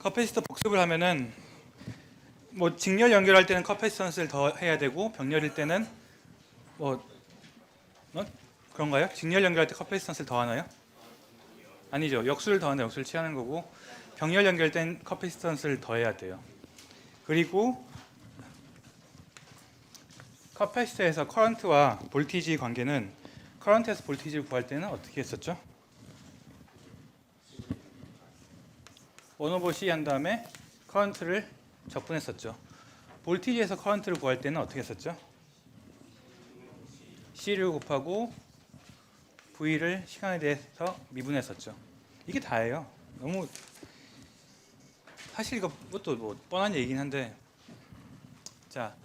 커패시터 복습을 하면은 뭐 직렬 연결할 때는 커패시턴스를 더 해야 되고 병렬일 때는 뭐 그런가요? 직렬 연결할 때 커패시턴스를 더 하나요? 아니죠. 역수를 더하는 역수를 취하는 거고 병렬 연결 땐 커패시턴스를 더해야 돼요. 그리고 커패시터에서 커런트와 볼티지 관계는 커런트에서 볼티지를 구할 때는 어떻게 했었죠? 1/C 한 다음에 커런트를 적분했었죠. 볼티지에서 커런트를 구할 때는 어떻게 했었죠? C를 곱하고 V를 시간에 대해서 미분했었죠. 이게 다예요. 너무 사실 이것도 뭐 뻔한 얘기긴 한데, 자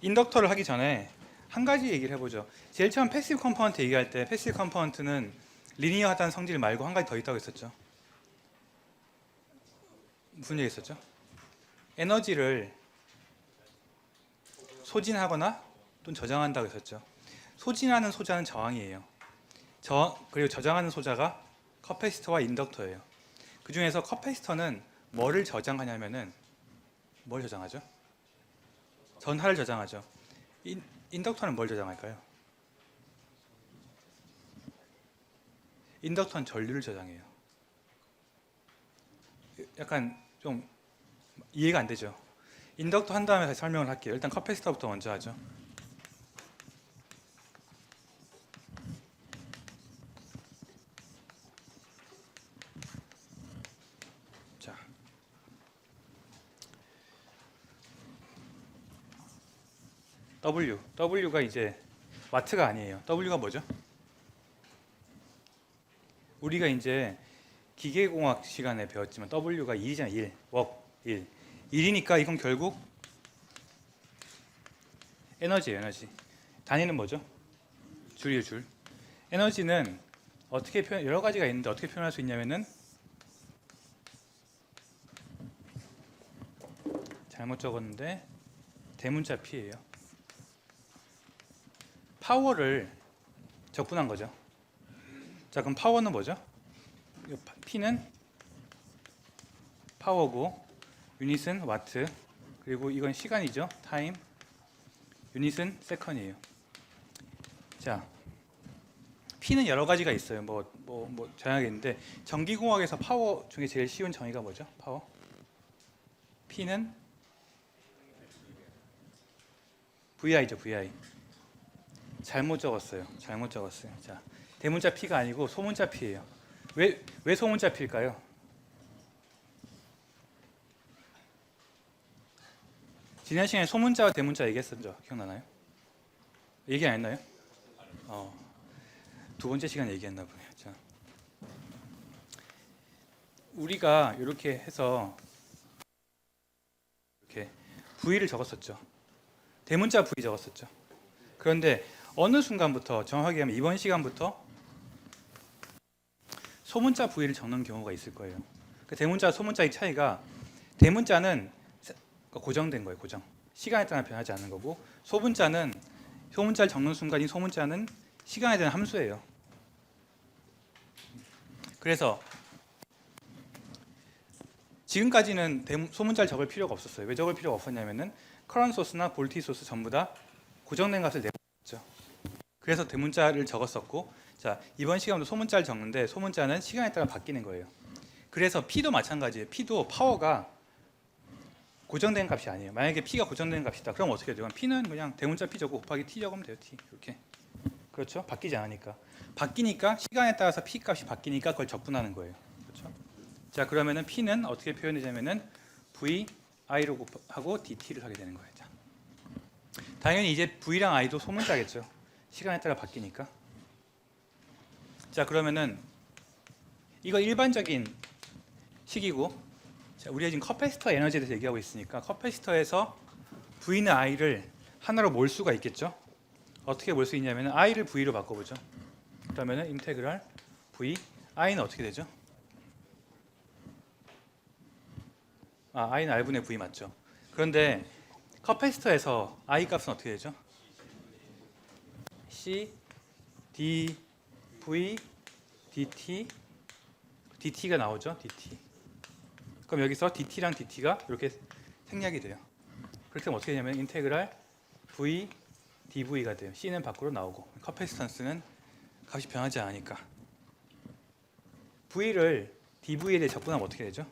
인덕터를 하기 전에 한 가지 얘기를 해보죠. 제일 처음 패시브 컴포넌트 얘기할 때 패시브 컴포넌트는 리니어하다는 성질 말고 한 가지 더 있다고 했었죠. 무슨 얘기 했었죠? 에너지를 소진하거나 또는 저장한다고 했었죠. 소진하는 소자는 저항이에요. 그리고 저장하는 소자가 커패시터와 인덕터예요. 그 중에서 커패시터는 뭐를 저장하냐면은 뭘 저장하죠? 전하를 저장하죠. 인덕터는 뭘 저장할까요? 인덕터는 전류를 저장해요. 약간 좀 이해가 안 되죠. 인덕터 한 다음에 다시 설명을 할게요. 일단 커패시터부터 먼저 하죠. 자, W가 이제 와트가 아니에요. W가 뭐죠? 우리가 이제 기계공학 시간에 배웠지만 W가 1이잖아요. 1, 웍 1. 1이니까 이건 결국 에너지예요. 에너지. 단위는 뭐죠? 줄이에요. 줄. 에너지는 어떻게 표현, 여러 가지가 있는데 어떻게 표현할 수 있냐면은 잘못 적었는데 대문자 P예요. 파워를 적분한 거죠. 자, 그럼 파워는 뭐죠? P는 파워고 유닛은 와트, 그리고 이건 시간이죠. 타임. 유닛은 세컨이에요. 자, P는 여러 가지가 있어요. 정하겠는데 전기공학에서 파워 중에 제일 쉬운 정의가 뭐죠? 파워. P는 VI죠. VI. 잘못 적었어요. 자, 대문자 P가 아니고 소문자 P예요. 왜 소문자 P일까요? 지난 시간에 소문자와 대문자 얘기했었죠. 기억나나요? 얘기 안 했나요? 두 번째 시간에 얘기했나 보네요. 자, 우리가 이렇게 해서 이렇게 V를 적었었죠. 대문자 V 적었었죠. 그런데 어느 순간부터, 정확하게 하면 이번 시간부터 소문자 V를 적는 경우가 있을 거예요. 그 대문자, 소문자의 차이가, 대문자는 고정된 거예요. 고정. 시간에 따라 변하지 않는 거고, 소문자는 소문자를 적는 순간 이 소문자는 시간에 대한 함수예요. 그래서 지금까지는 소문자를 적을 필요가 없었어요. 왜 적을 필요가 없었냐면은 커런트 소스나 볼티 소스 전부 다 고정된 값을 내고 있죠. 그래서 대문자를 적었었고, 자, 이번 시간도 소문자를 적는데 소문자는 시간에 따라 바뀌는 거예요. 그래서 P도 마찬가지예요. P도 파워가 고정된 값이 아니에요. 만약에 P가 고정된 값이다. 그럼 어떻게 돼요? P는 그냥 대문자 P 적고 곱하기 T 적으면 돼요. T. 이렇게. 그렇죠? 바뀌지 않으니까. 바뀌니까 시간에 따라서 P 값이 바뀌니까 그걸 적분하는 거예요. 그렇죠? 자, 그러면은 P는 어떻게 표현되냐면은 VI로 곱하고 DT를 하게 되는 거예요. 자. 당연히 이제 V랑 I도 소문자겠죠. 시간에 따라 바뀌니까. 자, 그러면은 이거 일반적인 식이고, 자, 우리가 지금 커패시터 에너지에 대해서 얘기하고 있으니까 커패시터에서 V는 I를 하나로 몰 수가 있겠죠. 어떻게 몰 수 있냐면 I를 V로 바꿔보죠. 그러면은 인테그랄 V, I는 어떻게 되죠? I는 R분의 V 맞죠. 그런데 커패시터에서 I 값은 어떻게 되죠? C, D, V, DT, DT가 나오죠. DT. 그럼 여기서 dt랑 dt가 이렇게 생략이 돼요. 그렇게 하면 어떻게 되냐면 인테그랄 v dv가 돼요. c는 밖으로 나오고 커패시턴스는 값이 변하지 않으니까. v를 dv에 대해 적분하면 어떻게 되죠?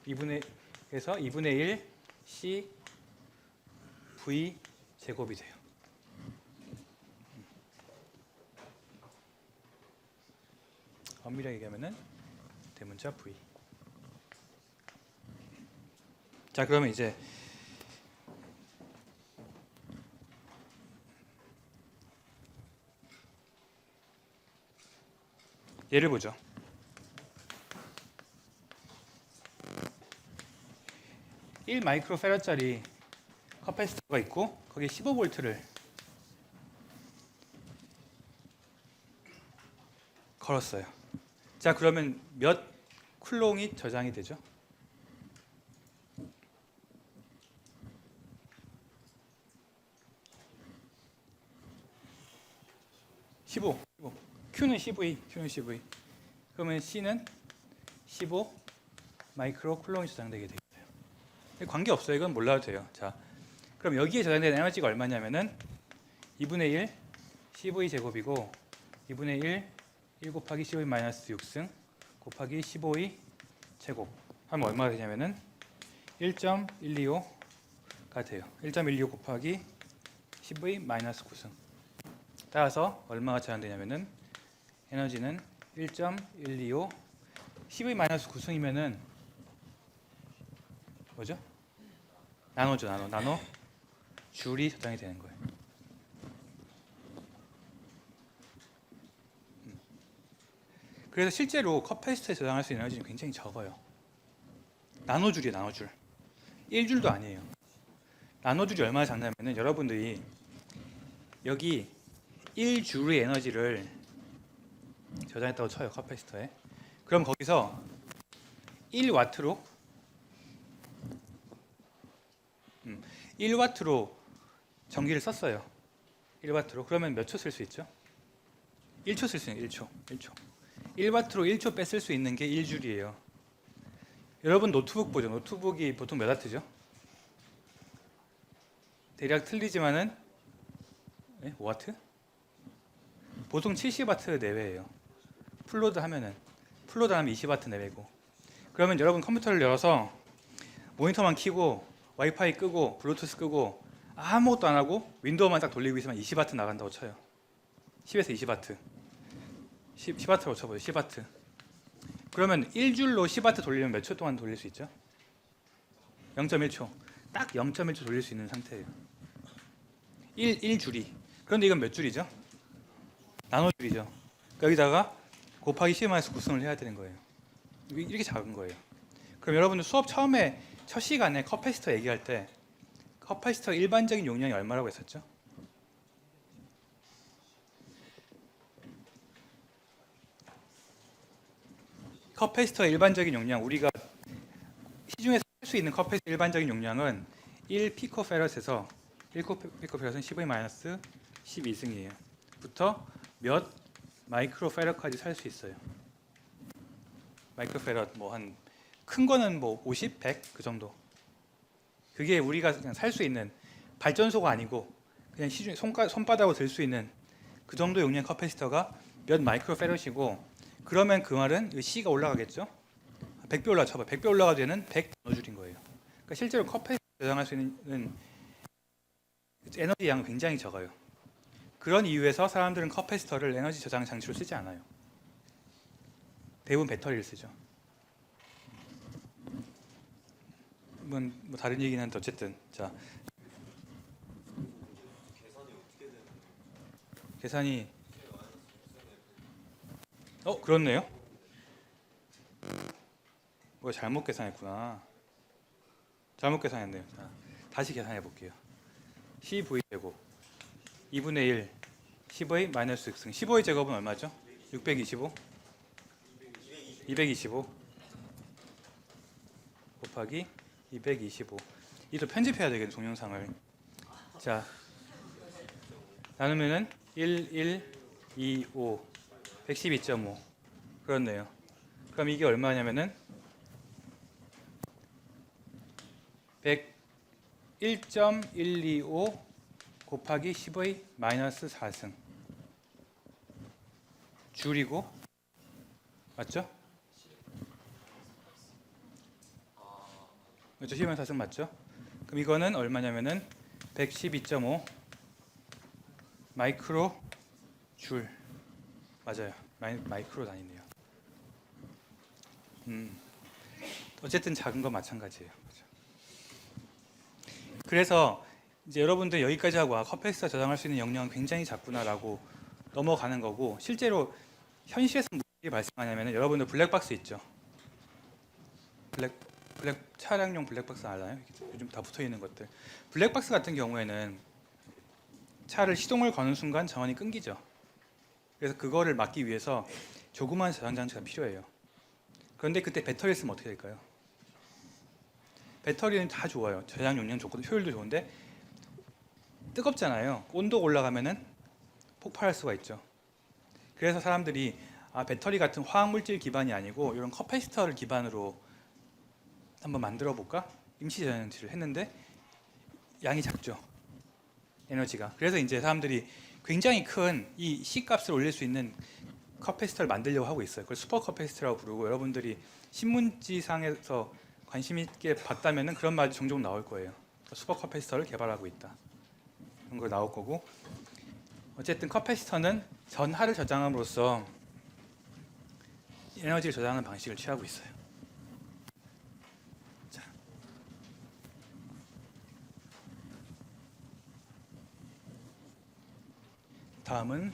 2분의 1 c v 제곱이 돼요. 엄밀하게 얘기하면은 대문자 v. 자, 그러면 이제 예를 보죠. 1 마이크로페럿짜리 커패시터가 있고 거기에 15볼트를 걸었어요. 자, 그러면 몇 쿨롱이 저장이 되죠? 15. Q는 15. 그러면 C는 15 마이크로 쿨롱이 저장되게 되겠어요. 관계 없어요. 이건 몰라도 돼요. 자, 그럼 여기에 저장된 에너지가 얼마냐면은 2분의 1 15의 제곱이고 2분의 1 곱하기 15의 마이너스 6승 곱하기 15의 제곱 하면 얼마가 되냐면은 1.125가 돼요. 1.125 곱하기 10의 마이너스 9승. 따라서 얼마가 저장되냐면은 에너지는 1.125 10의 마이너스 9승이면은 뭐죠? 나노죠. 나노 줄이 저장이 되는 거예요. 그래서 실제로 커패시터에 저장할 수 있는 에너지는 굉장히 적어요. 나노줄이에요. 나노줄. 1줄도 아니에요. 나노줄이 얼마나 작냐면은 여러분들이 여기 1줄의 에너지를 저장했다고 쳐요. 커패시터에. 그럼 거기서 1와트로 1와트로 전기를 썼어요. 1와트로. 그러면 몇 초 쓸 수 있죠? 1초 쓸 수 있는 1초. 1와트로 1초 뺐을 수 있는 게 1줄이에요. 여러분 노트북 보죠. 노트북이 보통 몇 와트죠? 대략 틀리지만은 5와트? 보통 70와트 내외예요. 풀로드 하면 20와트 내외고. 그러면 여러분 컴퓨터를 열어서 모니터만 켜고 와이파이 끄고 블루투스 끄고 아무것도 안 하고 윈도우만 딱 돌리고 있으면 20와트 나간다고 쳐요. 10에서 20와트. 10와트로 쳐보세요. 10와트. 그러면 1줄로 10와트 돌리면 몇 초 동안 돌릴 수 있죠? 0.1초. 딱 0.1초 돌릴 수 있는 상태예요. 1줄이. 그런데 이건 몇 줄이죠? 나노줄이죠. 여기다가 곱하기 10-9승을 해야 되는 거예요. 이렇게 작은 거예요. 그럼 여러분들 수업 처음에 첫 시간에 커패시터 얘기할 때 커패시터 일반적인 용량이 얼마라고 했었죠? 커패시터의 일반적인 용량, 우리가 시중에서 살 수 있는 커패시터 일반적인 용량은 1 피코페럿에서 1 피코페럿은 10의 마이너스 12승이에요. 부터 몇 마이크로페럿까지 살 수 있어요. 마이크로페럿 뭐 한 큰 거는 뭐 50, 100 그 정도. 그게 우리가 그냥 살 수 있는 발전소가 아니고 그냥 시중에 손바닥으로 들 수 있는 그 정도 용량 커패시터가 몇 마이크로페럿이고, 그러면 그 말은 C가 올라가겠죠? 100배 올라가죠. 100배 올라가도 되는 100 나노줄인 거예요. 그러니까 실제로 커패시터 저장할 수 있는 에너지 양은 굉장히 적어요. 그런 이유에서 사람들은 커패시터를 에너지 저장 장치로 쓰지 않아요. 대부분 배터리를 쓰죠. 뭐 다른 얘기는 한데 어쨌든 자, 계산이 그렇네요. 뭐 잘못 계산했구나. 잘못 계산했네요. 자, 다시 계산해 볼게요. CV 제곱 2분의 1 15의 마이너스 6승. 15의 제곱은 얼마죠? 625 225 곱하기 225. 이도 편집해야 되겠네, 동영상을. 자, 나누면은 1, 1, 2, 5 112.5 그렇네요. 그럼 이게 얼마냐면은 101.125 곱하기 10의 마이너스 4승 줄이고 맞죠? 그렇죠. 10의 4승 맞죠? 그럼 이거는 얼마냐면은 112.5 마이크로 줄 맞아요. 마이크로 단위네요. 어쨌든 작은 건 마찬가지예요. 그렇죠? 그래서 이제 여러분들 여기까지 하고 컵패스터 저장할 수 있는 영역은 굉장히 작구나라고 넘어가는 거고 실제로 현실에서 무슨 일이 발생하냐면 여러분들 블랙박스 있죠. 차량용 블랙박스 알아요? 요즘 다 붙어 있는 것들. 블랙박스 같은 경우에는 차를 시동을 거는 순간 전원이 끊기죠. 그래서 그거를 막기 위해서 조그만 저장 장치가 필요해요. 그런데 그때 배터리를 쓰면 어떻게 될까요? 배터리는 다 좋아요. 저장 용량 좋고 효율도 좋은데 뜨겁잖아요. 온도가 올라가면은 폭발할 수가 있죠. 그래서 사람들이 배터리 같은 화학 물질 기반이 아니고 이런 커패시터를 기반으로 한번 만들어 볼까? 임시 저장치를 했는데 양이 작죠. 에너지가. 그래서 이제 사람들이 굉장히 큰 이 C 값을 올릴 수 있는 커패시터를 만들려고 하고 있어요. 그걸 슈퍼 커패시터라고 부르고 여러분들이 신문지상에서 관심 있게 봤다면은 그런 말이 종종 나올 거예요. 슈퍼 커패시터를 개발하고 있다. 그런 거 나올 거고. 어쨌든 커패시터는 전하를 저장함으로써 에너지를 저장하는 방식을 취하고 있어요. 자. 다음은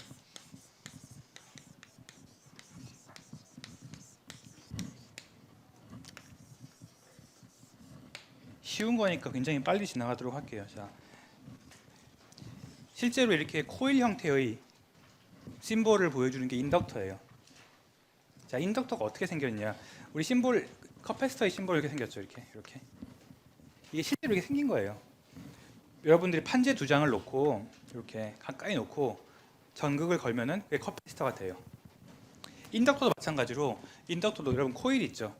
쉬운 거니까 굉장히 빨리 지나가도록 할게요. 자, 실제로 이렇게 코일 형태의 심볼을 보여주는 게 인덕터예요. 자, 인덕터가 어떻게 생겼냐? 우리 심볼 커패시터의 심볼 이렇게 생겼죠. 이렇게 이게 실제로 이렇게 생긴 거예요. 여러분들이 판재 두 장을 놓고 이렇게 가까이 놓고 전극을 걸면은 그게 커패시터가 돼요. 인덕터도 마찬가지로 인덕터도 여러분 코일 있죠.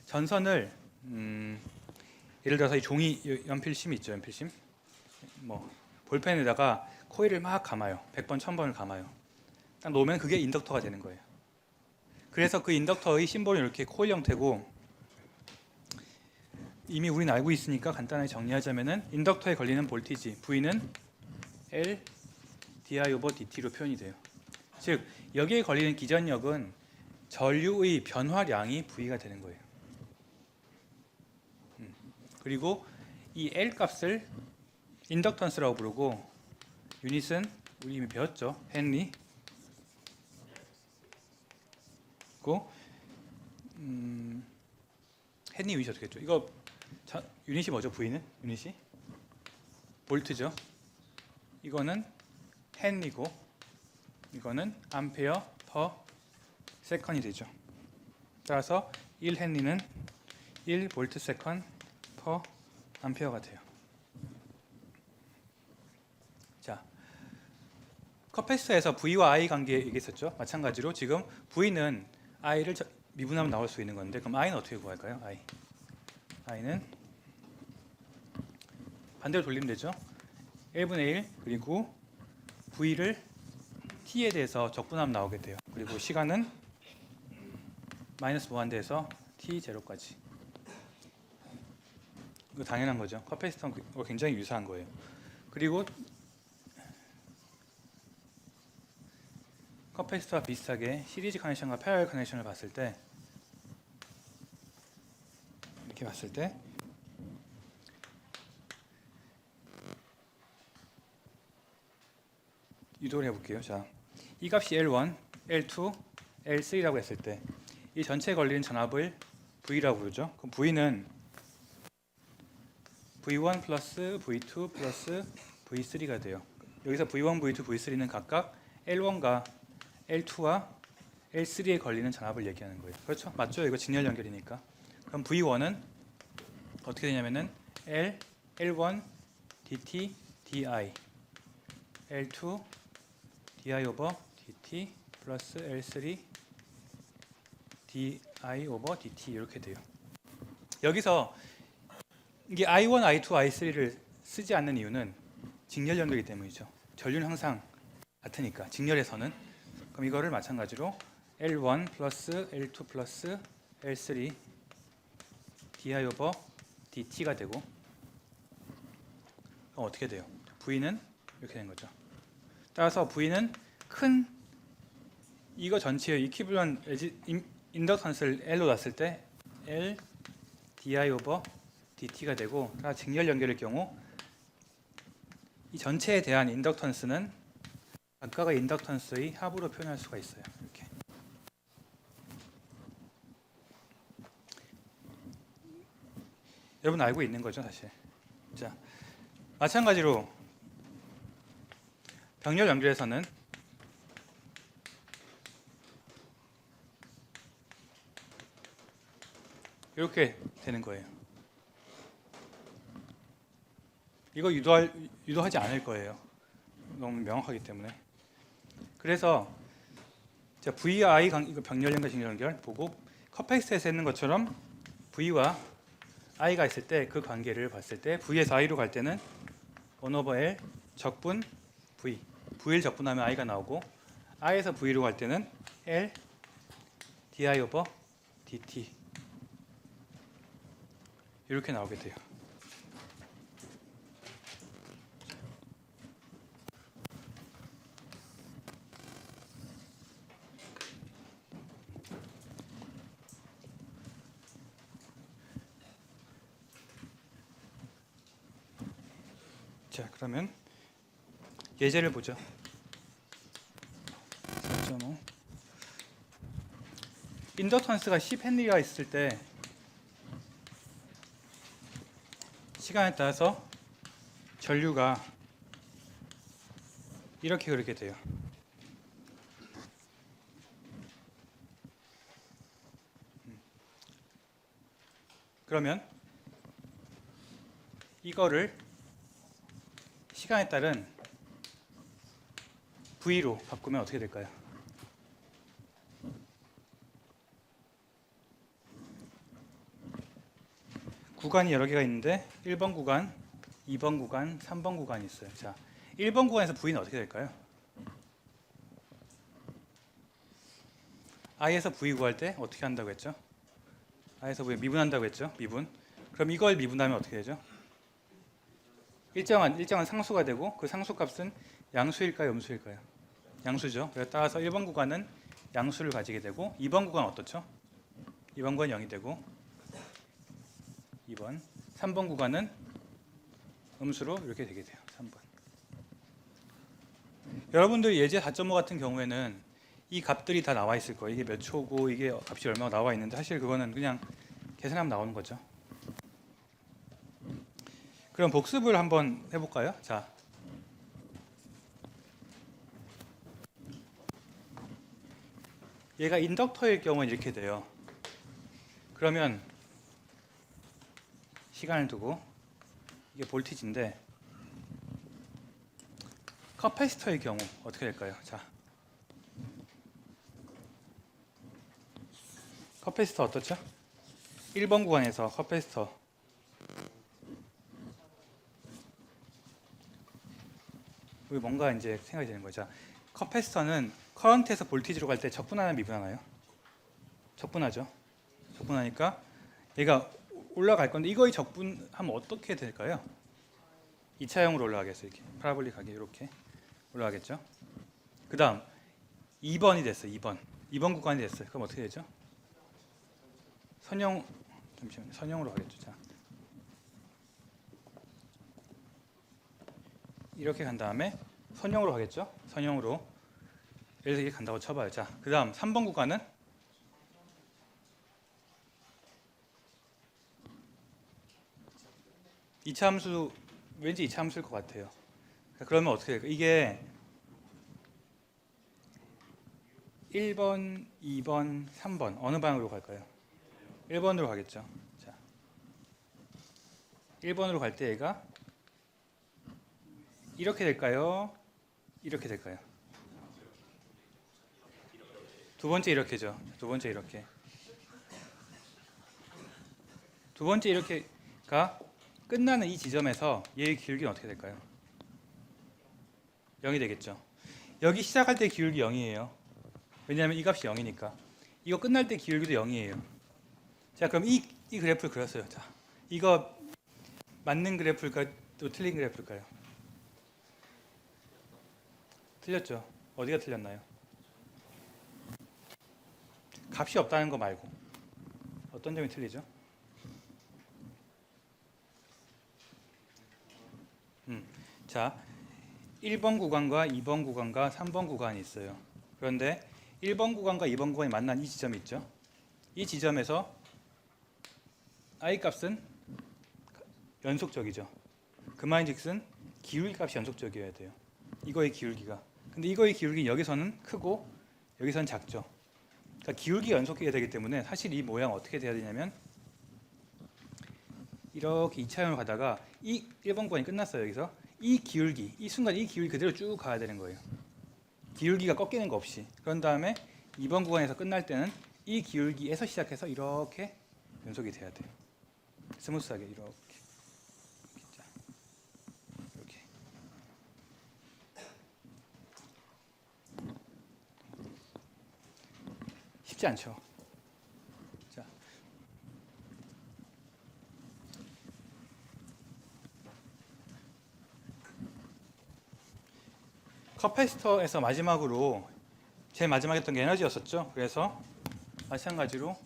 전선을 예를 들어서 이 종이 연필심 있죠. 연필심 뭐 볼펜에다가 코일을 막 감아요. 100번 1000번을 감아요. 딱 놓으면 그게 인덕터가 되는 거예요. 그래서 그 인덕터의 심볼은 이렇게 코일 형태고 이미 우리는 알고 있으니까 간단하게 정리하자면은 인덕터에 걸리는 볼티지 V는 L di over dt로 표현이 돼요. 즉 여기에 걸리는 기전력은 전류의 변화량이 V가 되는 거예요. 그리고 이 L 값을 인덕턴스라고 부르고 유닛은 우리 이미 배웠죠. 헨리. 고 헨리 유닛이 어떻게 했죠? 이거 유닛이 뭐죠? V는 유닛이 볼트죠. 이거는 헨리고 이거는 암페어 퍼 세컨이 되죠. 따라서 1헨리는 1볼트 세컨 퍼 암페어가 돼요. 자, 커패시터에서 V와 I 관계 얘기했었죠. 마찬가지로 지금 V는 I를 미분하면 나올 수 있는 건데 그럼 I는 어떻게 구할까요? I는 반대로 돌리면 되죠. 1분의 1 그리고 V를 T에 대해서 적분하면 나오게 돼요. 그리고 시간은 마이너스 무한대에서 T0까지. 이거 당연한 거죠. 커패시터는 굉장히 유사한 거예요. 그리고 커패시터와 비슷하게 시리즈 커넥션과 패러럴 커넥션을 봤을 때 이렇게 봤을 때 유도를 해볼게요. 자, 이 값이 L1, L2, L3라고 했을 때 이 전체에 걸리는 전압을 V라고 부르죠. 그럼 V는 V1 플러스 V2 플러스 V3가 돼요. 여기서 V1, V2, V3는 각각 L1과 L2와 L3에 걸리는 전압을 얘기하는 거예요. 그렇죠? 맞죠? 이거 직렬 연결이니까. 그럼 V1은 어떻게 되냐면은 L1 dt di L2 di over dt 플러스 L3 di over dt 이렇게 돼요. 여기서 이게 I1, I2, I3를 쓰지 않는 이유는 직렬 연결이기 때문이죠. 전류는 항상 같으니까 직렬에서는. 그럼 이거를 마찬가지로 L1 플러스 L2 플러스 L3 di 오버 dt가 되고, 그럼 어떻게 돼요? V는 이렇게 된 거죠. 따라서 V는 큰 이거 전체의 이퀴블런 인덕턴스를 L로 놨을 때 L di 오버 dt가 되고, 직렬 연결일 경우 이 전체에 대한 인덕턴스는 각각의 인덕턴스의 합으로 표현할 수가 있어요. 이렇게. 여러분 알고 있는 거죠, 사실. 자, 마찬가지로 병렬 연결에서는 이렇게 되는 거예요. 이거 유도하지 않을 거예요. 너무 명확하기 때문에. 그래서 자, VI 이거 병렬 연결, 직렬 연결 보고 커펙스에서 했는 것처럼 V와 I가 있을 때 그 관계를 봤을 때 V에서 I로 갈 때는 1 over L 적분 V, V를 적분하면 I가 나오고, I에서 V로 갈 때는 L di over dt 이렇게 나오게 돼요. 자, 그러면 예제를 보죠. 4.5 인덕턴스가 10헨리가 있을 때 시간에 따라서 전류가 이렇게 흐르게 돼요. 그러면 이거를 시간에 따른 V로 바꾸면 어떻게 될까요? 구간이 여러 개가 있는데 1번 구간, 2번 구간, 3번 구간이 있어요. 자, 1번 구간에서 V는 어떻게 될까요? I에서 V 구할 때 어떻게 한다고 했죠? I에서 V 미분한다고 했죠? 미분. 그럼 이걸 미분하면 어떻게 되죠? 일정한 상수가 되고, 그 상수값은 양수일까요, 음수일까요? 양수죠. 그래서 따라서 1번 구간은 양수를 가지게 되고, 2번 구간은 어떻죠? 2번 구간은 0이 되고, 2번, 3번 구간은 음수로 이렇게 되게 돼요. 3번. 여러분들 예제 4.5 같은 경우에는 이 값들이 다 나와 있을 거예요. 이게 몇 초고 이게 값이 얼마나 나와 있는데, 사실 그거는 그냥 계산하면 나오는 거죠. 그럼 복습을 한번 해볼까요? 자, 얘가 인덕터일 경우는 이렇게 돼요. 그러면 시간을 두고 이게 볼티지인데, 커패시터의 경우 어떻게 될까요? 자, 커패시터 어떻죠? 1번 구간에서 커패시터 우리 뭔가 이제 생각이 되는 거죠. 커패시터는 커런트에서 볼티지로 갈 때 적분하나요, 미분하나요? 적분하죠. 적분하니까 얘가 올라갈 건데, 이거의 적분하면 어떻게 될까요? 2차형으로 올라가겠어요. 이렇게 파라볼릭하게 이렇게 올라가겠죠. 그 다음 2번이 됐어요. 2번 구간이 됐어요. 그럼 어떻게 되죠? 선형으로 가겠죠. 자, 이렇게 간 다음에 선형으로 가겠죠. 선형으로 예를 들어 이렇게 간다고 쳐봐요. 자, 그 다음 3번 구간은 2차 함수, 왠지 2차 함수일 것 같아요. 그러면 어떻게 될까요? 이게 1번, 2번, 3번 어느 방향으로 갈까요? 1번으로 가겠죠. 자, 1번으로 갈 때 얘가 이렇게 될까요? 이렇게 될까요? 두 번째 이렇게죠. 두 번째 이렇게. 두 번째 이렇게가 끝나는 이 지점에서 얘의 기울기는 어떻게 될까요? 0이 되겠죠. 여기 시작할 때 기울기 0이에요. 왜냐하면 이 값이 0이니까. 이거 끝날 때 기울기도 0이에요. 자, 그럼 이 그래프를 그렸어요. 자, 이거 맞는 그래프일까요? 또 틀린 그래프일까요? 틀렸죠. 어디가 틀렸나요? 값이 없다는 거 말고 어떤 점이 틀리죠? 자, 1번 구간과 2번 구간과 3번 구간이 있어요. 그런데 1번 구간과 2번 구간이 만난 이 지점이 있죠. 이 지점에서 i 값은 연속적이죠. 그 말인즉슨 기울기 값이 연속적이어야 돼요. 이거의 기울기가. 근데 이거의 기울기 여기서는 크고 여기서는 작죠. 그러니까 기울기가 연속해야 되기 때문에 사실 이 모양 어떻게 돼야 되냐면 이렇게 2차형을 가다가 이 1번 구간이 끝났어요. 여기서 이 기울기, 이 순간 이 기울기 그대로 쭉 가야 되는 거예요. 기울기가 꺾이는 거 없이. 그런 다음에 2번 구간에서 끝날 때는 이 기울기에서 시작해서 이렇게 연속이 돼야 돼요. 스무스하게 이렇게. 이렇게. 쉽지 않죠. 자. 커패시터에서 마지막으로 제일 마지막에 했던 게 에너지였었죠. 그래서 마찬가지로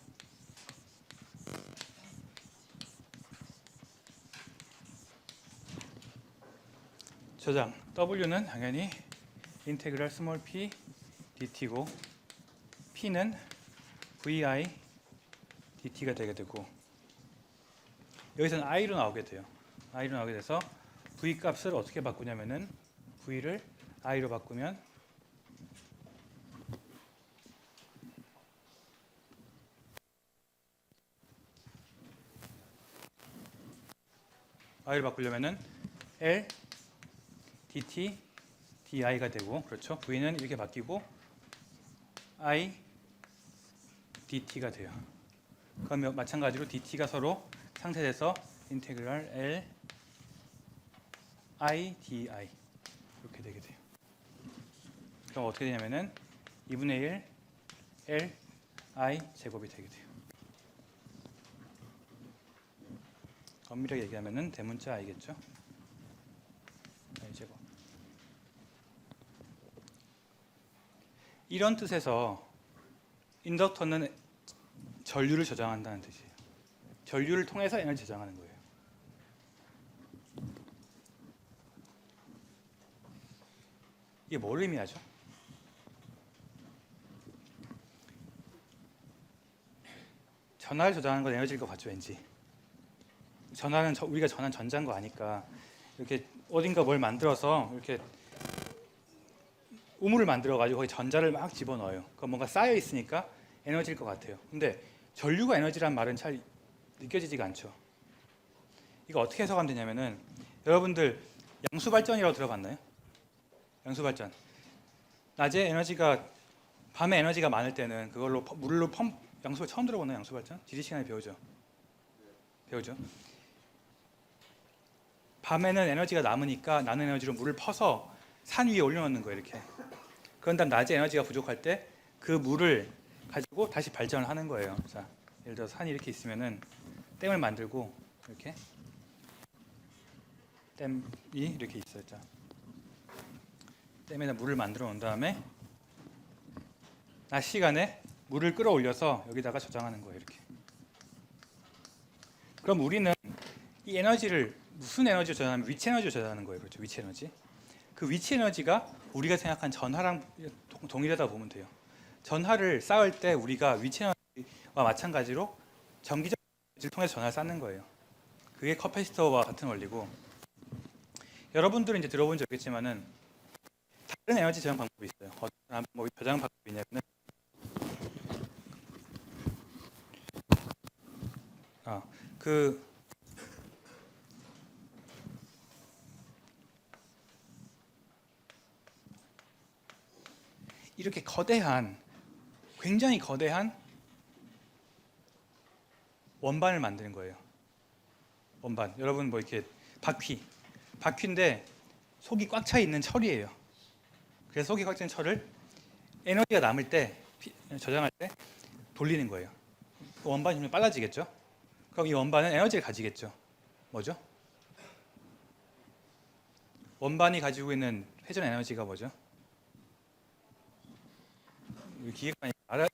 저장 W는 당연히 인테그랄 스몰 p dt고 P는 vi dt가 되게 되고 여기서는 i로 나오게 돼요. i로 나오게 돼서 v 값을 어떻게 바꾸냐면은 v를 i로 바꾸면 i를 바꾸려면은 L dt di가 되고 그렇죠. v는 이렇게 바뀌고 i dt가 돼요. 그러면 마찬가지로 dt가 서로 상쇄돼서 인테그랄 L i di 이렇게 되게 돼요. 그럼 어떻게 되냐면은 2분의 1 L i 제곱이 되게 돼요. 엄밀하게 얘기하면은 대문자 i겠죠. i 제곱. 이런 뜻에서 인덕터는 전류를 저장한다는 뜻이에요. 전류를 통해서 에너지 저장하는 거예요. 이게 뭘 의미하죠? 전하를 저장하는 건 에너지일 것 같죠, 왠지. 전하는 우리가 전한 전자인 거 아니까 이렇게 어딘가 뭘 만들어서 이렇게 우물을 만들어 가지고 거기 전자를 막 집어넣어요. 그럼 뭔가 쌓여 있으니까 에너지일 것 같아요. 근데 전류가 에너지란 말은 잘 느껴지지가 않죠. 이거 어떻게 해석하면 되냐면은 여러분들 양수 발전이라고 들어봤나요? 양수 발전. 낮에 에너지가 밤에 에너지가 많을 때는 그걸로 물로 양수를 처음 들어보나요? 양수 발전? 지리 시간에 배우죠. 밤에는 에너지가 남으니까 나는 에너지로 물을 퍼서 산 위에 올려놓는 거예요. 이렇게. 그런 다음 낮에 에너지가 부족할 때 그 물을 가지고 다시 발전을 하는 거예요. 자, 예를 들어서 산이 이렇게 있으면은 댐을 만들고 이렇게 댐이 이렇게 있어요. 자, 댐에다 물을 만들어 놓은 다음에 낮 시간에 물을 끌어올려서 여기다가 저장하는 거예요. 이렇게. 그럼 우리는 이 에너지를 무슨 에너지로 저장하면 위치 에너지로 저장하는 거예요. 그렇죠? 위치 에너지. 그 위치 에너지가 우리가 생각한 전하랑 동일하다 보면 돼요. 전하를 쌓을 때 우리가 위치 에너지와 마찬가지로 전기적 에너지를 통해서 전하를 쌓는 거예요. 그게 커패시터와 같은 원리고 여러분들은 이제 들어본 적 있겠지만은 다른 에너지 저장 방법이 있어요. 어떤 방법이 저장 방법이 있냐면은 이렇게 굉장히 거대한 원반을 만드는 거예요. 원반. 여러분 뭐 이렇게 바퀴인데 속이 꽉 차 있는 철이에요. 그래서 속이 꽉 찬 철을 에너지가 남을 때 저장할 때 돌리는 거예요. 원반 힘이 빨라지겠죠. 그럼 이 원반은 에너지를 가지겠죠. 뭐죠? 원반이 가지고 있는 회전 에너지가 뭐죠? 기계관이 안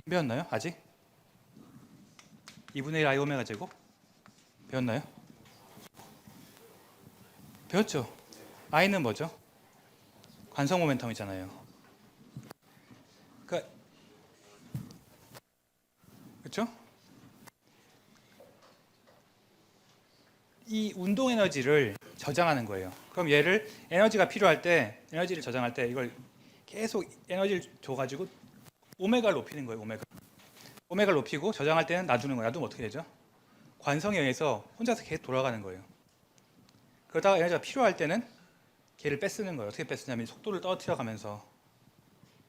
배웠나요? 아직? 2분의 1 I 오메가 제곱? 배웠나요? 배웠죠? I는 뭐죠? 관성 모멘텀이잖아요. 그렇죠? 이 운동 에너지를 저장하는 거예요. 그럼 얘를 에너지가 필요할 때 에너지를 저장할 때 이걸 계속 에너지를 줘가지고 오메가를 높이는 거예요. 오메가를 높이고 저장할 때는 놔두는 거예요. 놔두면 어떻게 되죠? 관성에 의해서 혼자서 계속 돌아가는 거예요. 그러다가 에너지가 필요할 때는 걔를 뺏쓰는 거예요. 어떻게 뺏쓰냐면 속도를 떨어뜨려 가면서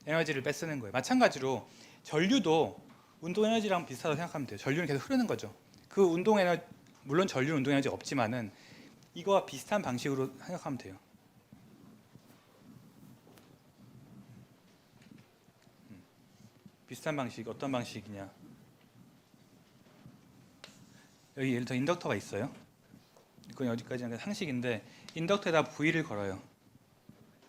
에너지를 뺏쓰는 거예요. 마찬가지로 전류도 운동 에너지랑 비슷하다고 생각하면 돼요. 전류는 계속 흐르는 거죠. 그 운동 에너지, 물론 전류 운동 에너지 없지만은 이거와 비슷한 방식으로 생각하면 돼요. 비슷한 방식, 어떤 방식이냐? 여기 예를 들어 인덕터가 있어요. 이건 여기까지는 상식인데 인덕터에다 V를 걸어요.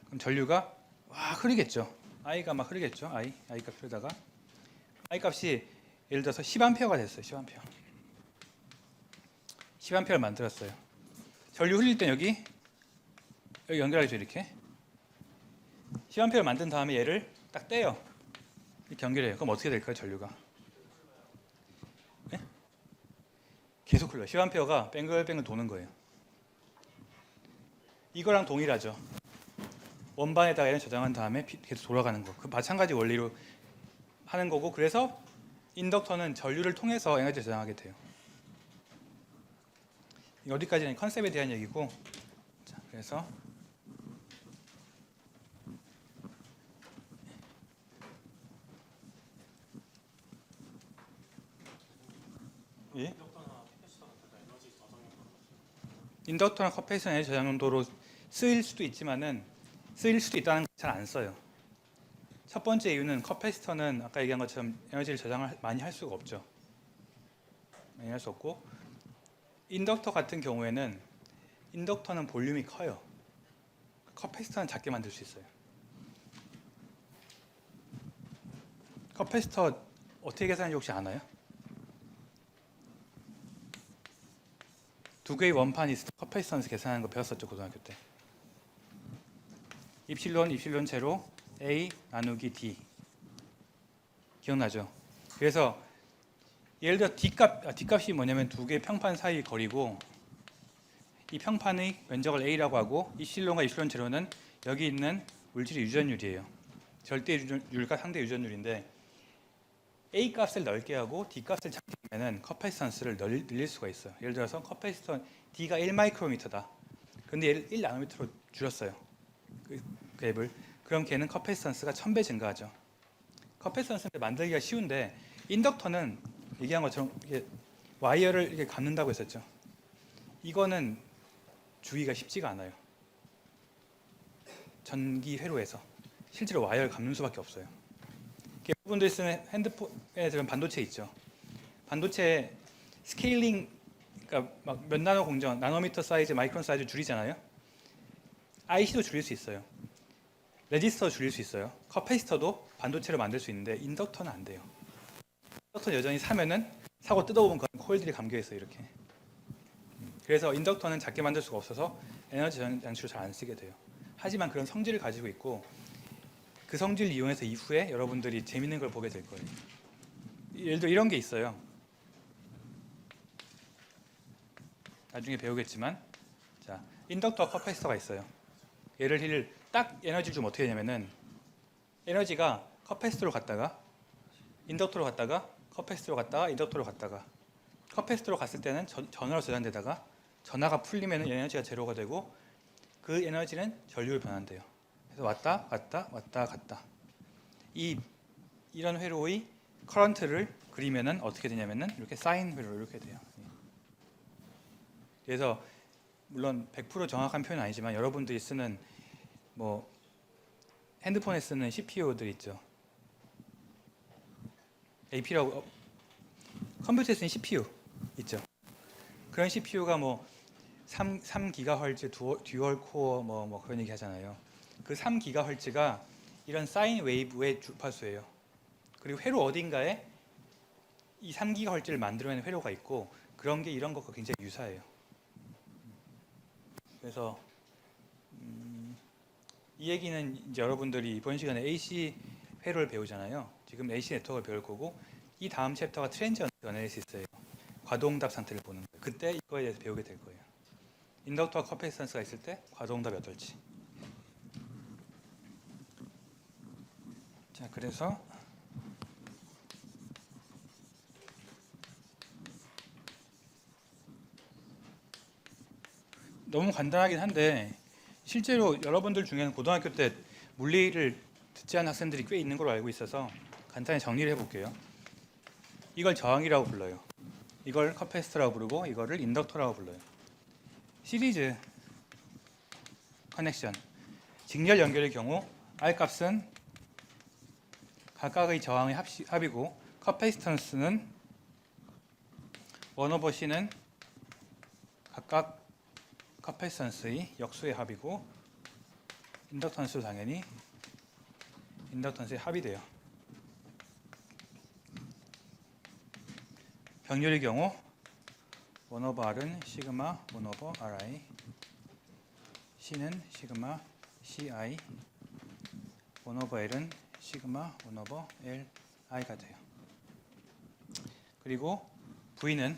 그럼 전류가 막 흐르겠죠. I가 막 흐르겠죠. I 값 흐르다가 I 값이 예를 들어서 10A가 됐어요. 10A를 만들었어요. 전류 흘릴 땐 여기 연결하죠. 이렇게 10A를 만든 다음에 얘를 딱 떼요. 이렇게 연결해요. 그럼 어떻게 될까요? 전류가 네? 계속 흘러요. 10A가 뱅글뱅글 도는 거예요. 이거랑 동일하죠. 원반에다가 얘를 저장한 다음에 계속 돌아가는 거. 그 마찬가지 원리로 하는 거고, 그래서 인덕터는 전류를 통해서 에너지를 저장하게 돼요. 어디까지는 컨셉에 대한 얘기고, 자, 그래서 예? 인덕터나 커패시터 에너지 저장 용도로 쓰일 수도 있지만은 쓰일 수도 있다는 걸 잘 안 써요. 첫 번째 이유는 커패시터는 아까 얘기한 것처럼 에너지를 저장을 많이 할 수가 없죠. 많이 할 수 없고, 인덕터 같은 경우에는 인덕터는 볼륨이 커요. 커패시터는 작게 만들 수 있어요. 커패시터 어떻게 계산하는지 혹시 아나요? 두 개의 원판이 있을 때 커패시턴스 계산하는 거 배웠었죠, 고등학교 때. 입실론 제로 A 나누기 D 기억나죠? 그래서 예를 들어 D값이 뭐냐면 두 개의 평판 사이 거리고, 이 평판의 면적을 A라고 하고, 입실론과 입실론 제로는 여기 있는 물질의 유전율이에요. 절대 유전율과 상대 유전율인데, A 값을 넓게 하고 D 값을 작게 하면 커패시턴스를 늘릴 수가 있어요. 예를 들어서 커패시턴 D가 1마이크로미터다. 근데 얘를 1나노미터로 줄였어요. 그 앱을. 그럼 걔는 커패시턴스가 1000배 증가하죠. 커패시턴스를 만들기가 쉬운데, 인덕터는 얘기한 것처럼 이렇게 와이어를 이렇게 감는다고 했었죠. 이거는 주기가 쉽지가 않아요. 전기 회로에서 실제로 와이어를 감는 수밖에 없어요. 여러분들 쓰는 핸드폰에 들은 반도체 있죠. 반도체 스케일링, 그러니까 막 몇 나노 공정, 나노미터 사이즈, 마이크론 사이즈 줄이잖아요. IC도 줄일 수 있어요. 레지스터 줄일 수 있어요. 커패시터도 반도체로 만들 수 있는데 인덕터는 안 돼요. 인덕터 여전히 사고 뜯어보면 코일들이 감겨 있어요. 이렇게. 그래서 인덕터는 작게 만들 수가 없어서 에너지 장치를 잘 안 쓰게 돼요. 하지만 그런 성질을 가지고 있고, 그 성질을 이용해서 이후에 여러분들이 재밌는 걸 보게 될 거예요. 예를 들어 이런 게 있어요. 나중에 배우겠지만, 자, 인덕터 커패시터가 있어요. 얘를 딱 에너지를 주면 어떻게 되냐면은, 에너지가 커패시터로 갔다가 인덕터로 갔다가 커패시터로 갔다가 인덕터로 갔다가, 커패시터로 갔을 때는 전화로 저장되다가 전화가 풀리면 에너지가 제로가 되고, 그 에너지는 전류로 변환돼요. 그래서 왔다 갔다. 이런 회로의 커런트를 그리면은 어떻게 되냐면은 이렇게 사인 회로 이렇게 돼요. 그래서 물론 100% 정확한 표현은 아니지만 여러분들이 쓰는 뭐 핸드폰에 쓰는 CPU들 있죠. AP라고 컴퓨터에 쓰는 CPU 있죠. 그런 CPU가 뭐 3GHz 듀얼 코어 뭐 그런 얘기 하잖아요. 그 3GHz가 이런 사인 웨이브의 주파수예요. 그리고 회로 어딘가에 이 3GHz를 만들어내는 회로가 있고 그런 게 이런 것과 굉장히 유사해요. 그래서 이 얘기는 이제 여러분들이 이번 시간에 AC 회로를 배우잖아요. 지금 AC 네트워크를 배울 거고 이 다음 챕터가 트랜지언트 어널리시스예요. 과도응답 상태를 보는 거예요. 그때 이거에 대해서 배우게 될 거예요. 인덕터와 커패시턴스가 있을 때 과도응답이 어떨지. 자, 그래서 너무 간단하긴 한데 실제로 여러분들 중에는 고등학교 때 물리를 듣지 않은 학생들이 꽤 있는 걸로 알고 있어서 간단히 정리를 해볼게요. 이걸 저항이라고 불러요. 이걸 커패시터라고 부르고 이거를 인덕터라고 불러요. 시리즈 커넥션, 직렬 연결의 경우 R 값은 각각의 저항의 합이고 커패시턴스는 1/C는 각각 커패시턴스의 역수의 합이고 인덕턴스도 당연히 인덕턴스의 합이 돼요. 병렬의 경우 1/R은 시그마 1/Ri, C는 시그마 Ci, 1/L은 시그마 1/Li가 돼요. 그리고 V는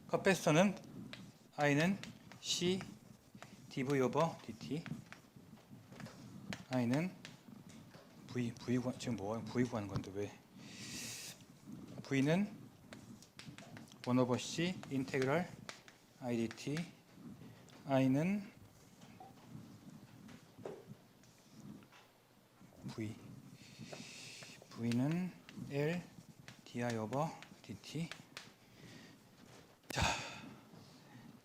커패시터는 I는 C dV/dt, I는 V 지금 뭐 V 구하는 건데 왜? V는 1/C 인테그랄 IDT, I는 V는 L di/dt. 자,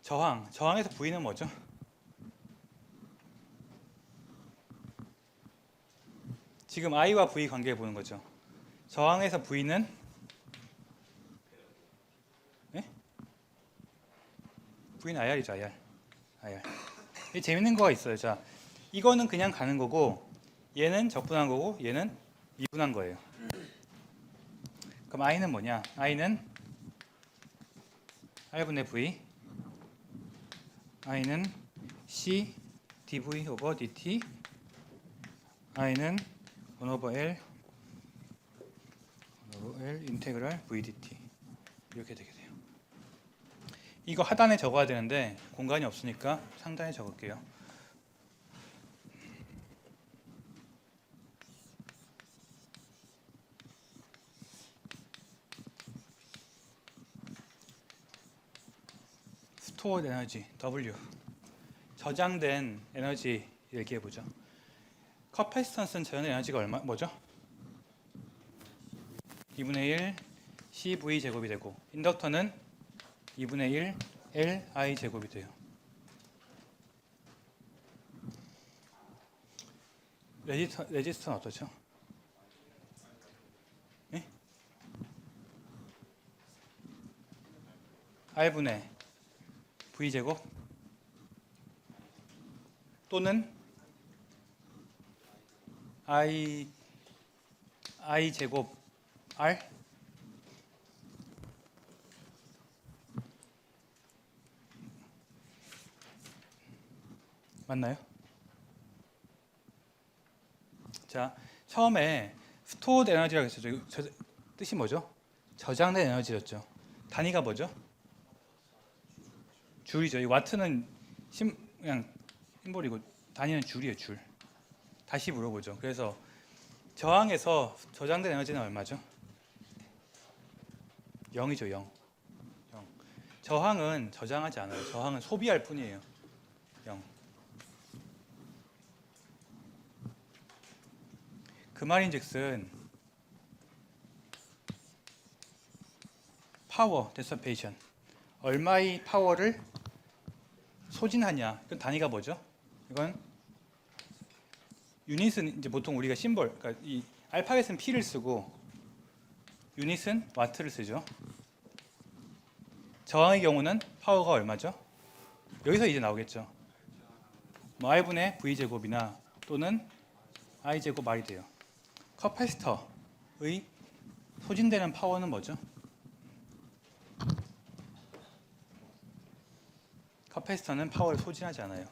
저항에서 V는 뭐죠? 지금 I와 V 관계 보는 거죠. 저항에서 V는 네? V는 IR이죠, IR. 이 재밌는 거가 있어요. 자, 이거는 그냥 가는 거고 얘는 적분한 거고 얘는 미분한 거예요. 그럼 I는 뭐냐? I는 R분의 V, I는 C dV/dt, I는 1/L 인테그랄 VDT 이렇게 되게 돼요. 이거 하단에 적어야 되는데 공간이 없으니까 상단에 적을게요. 스토어드 에너지 W, 저장된 에너지 얘기해 보죠. 커패시턴스는 저장 에너지가 뭐죠? 2분의 1 CV 제곱이 되고 인덕터는 2분의 1 Li 제곱이 돼요. 레지스터는 어떠죠? 네? R분의 V 제곱 또는 I 제곱 R 맞나요? 자, 처음에 스토어드 에너지라고 했었죠. 뜻이 뭐죠? 저장된 에너지였죠. 단위가 뭐죠? 줄이죠. 이 와트는 그냥 심볼이고 단위는 줄이에요, 줄. 다시 물어보죠. 그래서 저항에서 저장된 에너지는 얼마죠? 0이죠, 0. 저항은 저장하지 않아요. 저항은 소비할 뿐이에요. 0. 그 말인즉슨 파워 디서페이션 얼마의 파워를 소진하냐. 그 단위가 뭐죠? 이건 유닛은 이제 보통 우리가 심벌, 그러니까 이 알파벳은 P를 쓰고 유닛은 와트를 쓰죠. 저항의 경우는 파워가 얼마죠? 여기서 이제 나오겠죠. 뭐 I분의 V제곱이나 또는 I제곱 R이 돼요. 커패시터의 소진되는 파워는 뭐죠? 커패시터는 파워를 소진하지 않아요.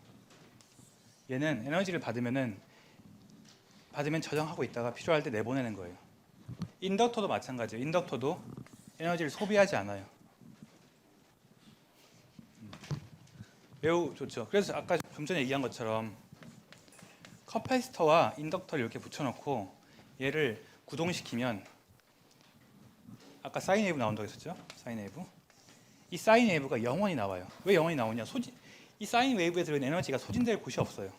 얘는 에너지를 받으면 저장하고 있다가 필요할 때 내보내는 거예요. 인덕터도 마찬가지예요. 인덕터도 에너지를 소비하지 않아요. 매우 좋죠. 그래서 아까 좀 전에 얘기한 것처럼 커패시터와 인덕터를 이렇게 붙여놓고 얘를 구동시키면 아까 사인 웨이브 나온다고 했었죠? 사인 웨이브. 이 사인 웨이브가 영원히 나와요. 왜 영원히 나오냐? 이 사인 웨이브에 들어있는 에너지가 소진될 곳이 없어요.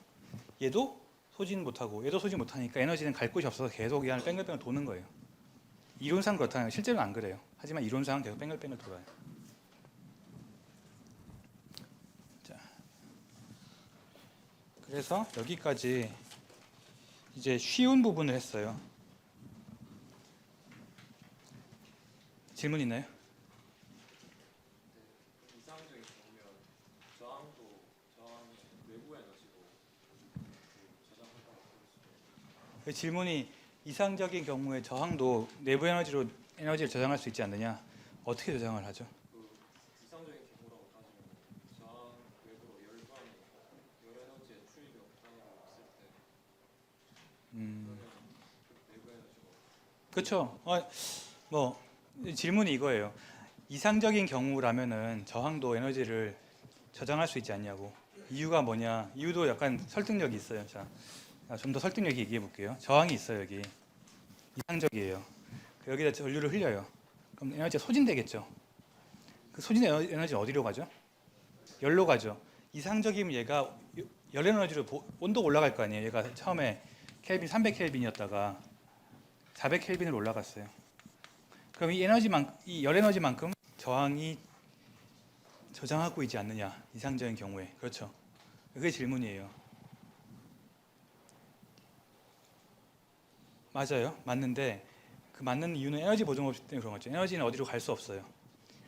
얘도 소진 못하고 얘도 소진 못하니까 에너지는 갈 곳이 없어서 계속 이 안을 뱅글뱅글 도는 거예요. 이론상 그렇다는 거예요. 실제로는 안 그래요. 하지만 이론상은 계속 뱅글뱅글 돌아요. 자, 그래서 여기까지 이제 쉬운 부분을 했어요. 질문 있나요? 이상적인 경우면 저항도 저항 외부 에너지로 저장한다고 볼 그 질문이 이상적인 경우에 저항도 내부 에너지로 에너지를 저장할 수 있지 않느냐? 어떻게 저장을 하죠? 그 이상적인 경우라고 따지면 저항 외부로 열반이 열 에너지의 출입이 없다고 했을 때 그러면 내부 에너지가 그렇죠. 뭐 질문이 이거예요. 이상적인 경우라면은 저항도 에너지를 저장할 수 있지 않냐고. 이유가 뭐냐? 이유도 약간 설득력이 있어요. 자, 좀 더 설득력 있게 얘기해 볼게요. 저항이 있어요 여기. 이상적이에요. 여기다 전류를 흘려요. 그럼 에너지가 소진되겠죠. 그 소진 에너지는 어디로 가죠? 열로 가죠. 이상적이면 얘가 열 에너지로 온도가 올라갈 거 아니에요. 얘가 처음에 켈빈 300켈빈이었다가 400켈빈으로 올라갔어요. 그럼 이 열 에너지만큼 저항이 저장하고 있지 않느냐? 이상적인 경우에. 그렇죠. 그게 질문이에요. 맞아요. 맞는데 그 맞는 이유는 에너지 보존법 때문에 그런 거죠. 에너지는 어디로 갈 수 없어요.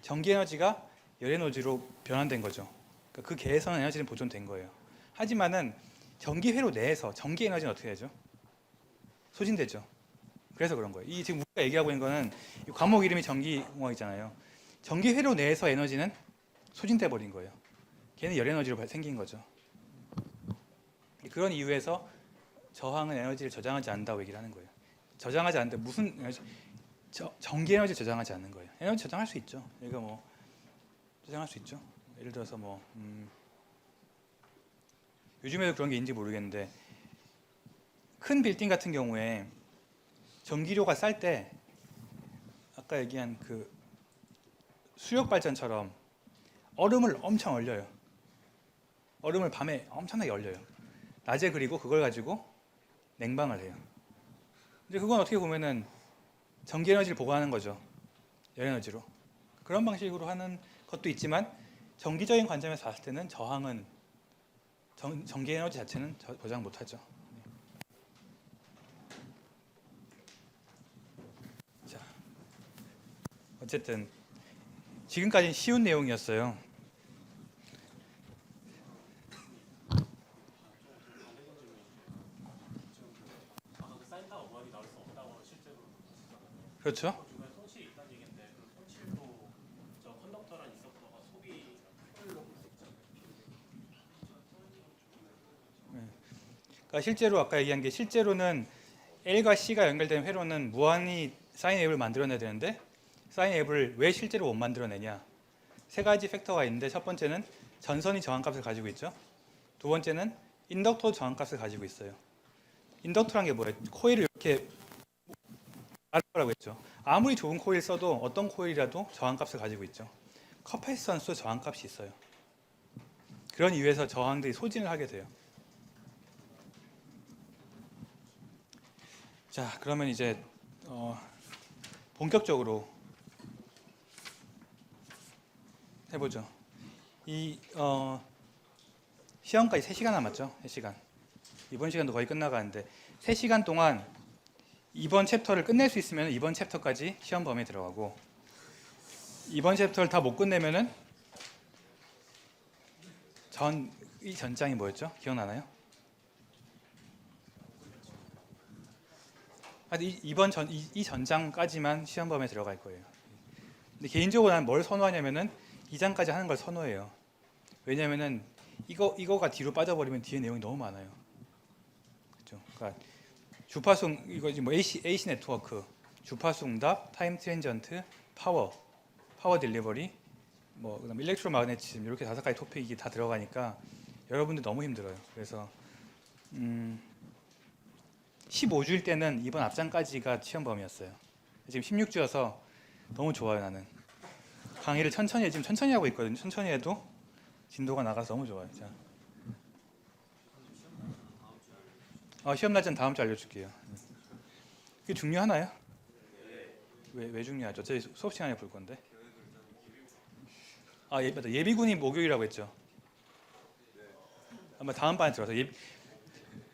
전기 에너지가 열 에너지로 변환된 거죠. 그러니까 그 계에서는 에너지는 보존된 거예요. 하지만은 전기 회로 내에서 전기 에너지는 어떻게 되죠? 소진되죠. 그래서 그런 거예요. 이 지금 우리가 얘기하고 있는 거는 이 과목 이름이 전기공학이잖아요. 전기 회로 내에서 에너지는 소진돼 버린 거예요. 걔는 열 에너지로 생긴 거죠. 그런 이유에서 저항은 에너지를 저장하지 않는다고 얘기를 하는 거예요. 저장하지 않는데 무슨 에너지? 전기 에너지 저장하지 않는 거예요. 에너지 저장할 수 있죠. 얘가 뭐 저장할 수 있죠. 예를 들어서 뭐 요즘에도 그런 게 있는지 모르겠는데 큰 빌딩 같은 경우에 전기료가 쌀 때 아까 얘기한 그 수력 발전처럼 얼음을 엄청 얼려요. 얼음을 밤에 엄청나게 얼려요. 낮에 그리고 그걸 가지고 냉방을 해요. 근데 그건 어떻게 보면은 전기 에너지를 보관하는 거죠. 열 에너지로. 그런 방식으로 하는 것도 있지만 정기적인 관점에서 봤을 때는 저항은 전기 에너지 자체는 보장 못하죠. 자, 어쨌든 지금까지는 쉬운 내용이었어요. 아까 그 사인 타워 무한히 나올 수 없다고 실제로 보시잖아요. 그렇죠? 중간에 손실이 있다는 얘기인데 그 손실도 저 컨덕터란 있었다가 소비 효율로 볼 수 있잖아요. 그러니까 실제로 아까 얘기한 게 실제로는 L과 C가 연결된 회로는 무한히 사인 웨이브를 만들어내야 되는데 사인 웨이브를 왜 실제로 못 만들어내냐? 세 가지 팩터가 있는데 첫 번째는 전선이 저항값을 가지고 있죠. 두 번째는 인덕터 저항값을 가지고 있어요. 인덕터란 게 뭐예요? 코일을 이렇게 말하라고 했죠. 아무리 좋은 코일 써도 어떤 코일이라도 저항값을 가지고 있죠. 커패시턴스도 저항값이 있어요. 그런 이유에서 저항들이 소진을 하게 돼요. 자, 그러면 이제 본격적으로 해보죠. 이 시험까지 3시간 남았죠. 3시간. 이번 시간도 거의 끝나가는데 3시간 동안 이번 챕터를 끝낼 수 있으면 이번 챕터까지 시험 범위에 들어가고, 이번 챕터를 다 못 끝내면은 이 전장이 뭐였죠? 기억나나요? 이 전장까지만 시험 범위에 들어갈 거예요. 근데 개인적으로 난 뭘 선호하냐면은 이 장까지 하는 걸 선호해요. 왜냐면은 이거가 뒤로 빠져버리면 뒤에 내용이 너무 많아요. 그렇죠? 그러니까 주파수 이거 지금 뭐 AC 네트워크, 주파수 응답, 타임 트랜전트, 파워 딜리버리, 뭐 그다음 일렉트로마그네티즘, 이렇게 5가지 토픽이 다 들어가니까 여러분들 너무 힘들어요. 그래서 15주일 때는 이번 앞장까지가 시험 범위였어요. 지금 16주여서 너무 좋아요. 나는 강의를 지금 천천히 하고 있거든요. 천천히 해도 진도가 나가서 너무 좋아요. 자. 시험 날짜는 다음 주 알려줄게요. 그게 중요하나요? 왜 중요하죠? 저희 수업 시간에 볼 건데. 맞다. 예비군이 목요일이라고 했죠. 아마 다음 반에 들어서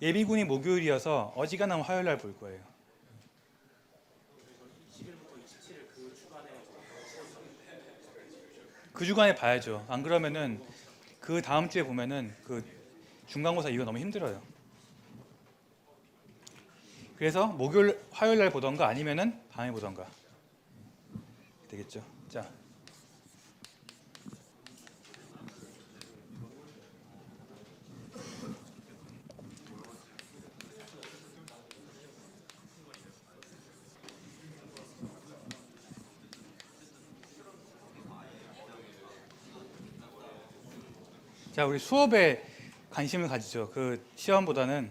예비군이 목요일이어서 어지간하면 화요일 날 볼 거예요. 그 주간에 봐야죠. 안 그러면은 그 다음 주에 보면은 그 중간고사 이거 너무 힘들어요. 그래서 목요일, 화요일 날 보던가 아니면은 밤에 보던가 되겠죠. 자. 자, 우리 수업에 관심을 가지죠. 그 시험보다는,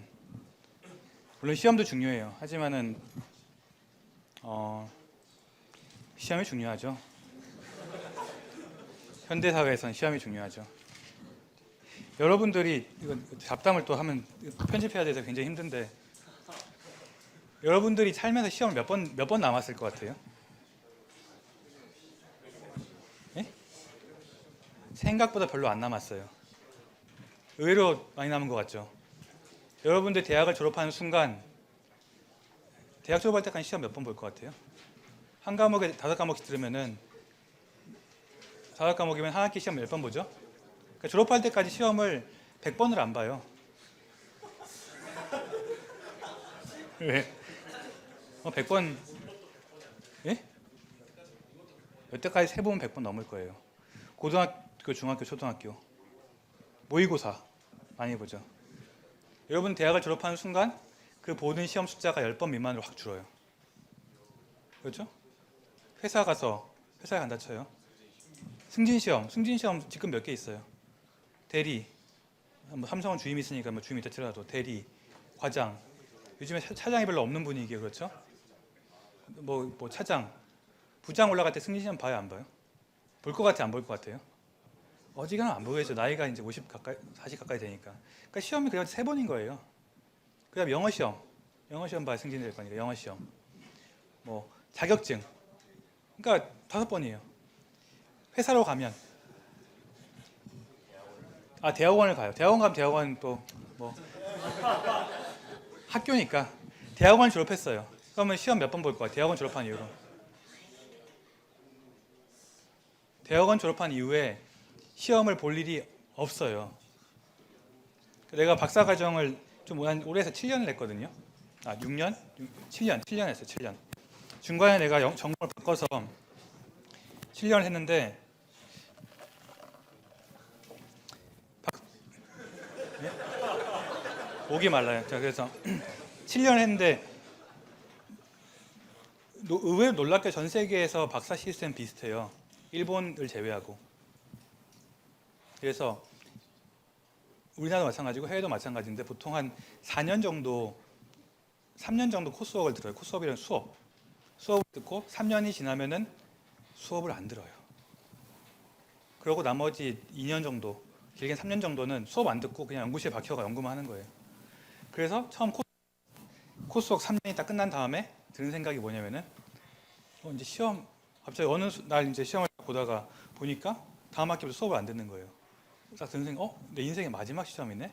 물론 시험도 중요해요. 하지만은 시험이 중요하죠. 현대 사회에서는 시험이 중요하죠. 여러분들이 이거 잡담을 또 하면 편집해야 돼서 굉장히 힘든데, 여러분들이 살면서 시험을 몇 번 남았을 것 같아요? 예? 생각보다 별로 안 남았어요. 의외로 많이 남은 것 같죠. 여러분들 대학을 졸업하는 순간, 대학 졸업할 때까지 시험 몇 번 볼 것 같아요? 한 과목에 5과목씩 들으면은 5과목이면 한 학기 시험 몇 번 보죠? 그러니까 졸업할 때까지 시험을 100번을 안 봐요. 왜? 100번, 예? 여태까지 세보면 100번 넘을 거예요. 고등학교, 중학교, 초등학교 모의고사 많이 보죠. 여러분 대학을 졸업하는 순간 그 보는 시험 숫자가 10번 미만으로 확 줄어요. 그렇죠? 회사에 간다 쳐요. 승진시험 지금 몇 개 있어요? 대리, 뭐 삼성은 주임 있으니까 뭐 주임 밑에 들어가도 대리, 과장. 요즘에 차장이 별로 없는 분위기예요. 그렇죠? 뭐 차장, 부장 올라갈 때 승진시험 봐요, 안 봐요? 볼 것 같아요, 안 볼 것 같아요? 어지간하면 안 보여죠. 나이가 이제 50 가까이, 40 가까이 되니까. 그러니까 시험이 그냥 3번인 거예요. 그다음 영어 시험 봐야 승진될 거니까 영어 시험. 뭐 자격증. 그러니까 5번이에요. 회사로 가면, 대학원을 가요. 대학원 가면 대학원 또 뭐 학교니까 대학원 졸업했어요. 그러면 시험 몇 번 볼 거야? 대학원 졸업한 이후로. 대학원 졸업한 이후에 시험을 볼 일이 없어요. 내가 박사과정을 좀 오래 해서 7년을 했거든요. 6년? 7년 했어요. 7년. 중간에 내가 전공을 바꿔서 7년을 했는데 목이 말라요. 자, 그래서 7년을 했는데 의외로 놀랍게 전 세계에서 박사 시스템 비슷해요. 일본을 제외하고. 그래서 우리나라도 마찬가지고 해외도 마찬가지인데 보통 한 4년 정도, 3년 정도 코스웍을 들어요. 코스웍이라는 수업을 듣고 3년이 지나면은 수업을 안 들어요. 그러고 나머지 2년 정도, 길게 3년 정도는 수업 안 듣고 그냥 연구실에 박혀가 연구만 하는 거예요. 그래서 처음 코스웍 3년이 딱 끝난 다음에 드는 생각이 뭐냐면은 이제 시험, 갑자기 어느 날 이제 시험을 보다가 보니까 다음 학기부터 수업을 안 듣는 거예요. 딱 드는 생각, 내 인생의 마지막 시험이네?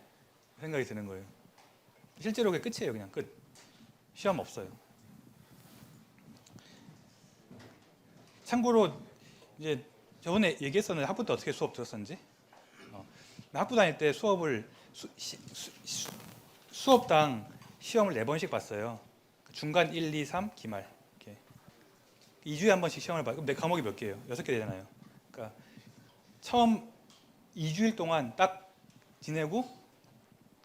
생각이 드는 거예요. 실제로 그게 끝이에요. 그냥 끝. 시험 없어요. 참고로 이제 저번에 얘기했었는데 학부 때 어떻게 수업 들었었는지. 나 학부 다닐 때 수업을 수업당 시험을 4번씩 봤어요. 중간 1, 2, 3, 기말. 이렇게. 2주에 한 번씩 시험을 봐요. 그럼 내 과목이 몇 개예요? 6개 되잖아요. 그러니까 처음 2주일 동안 딱 지내고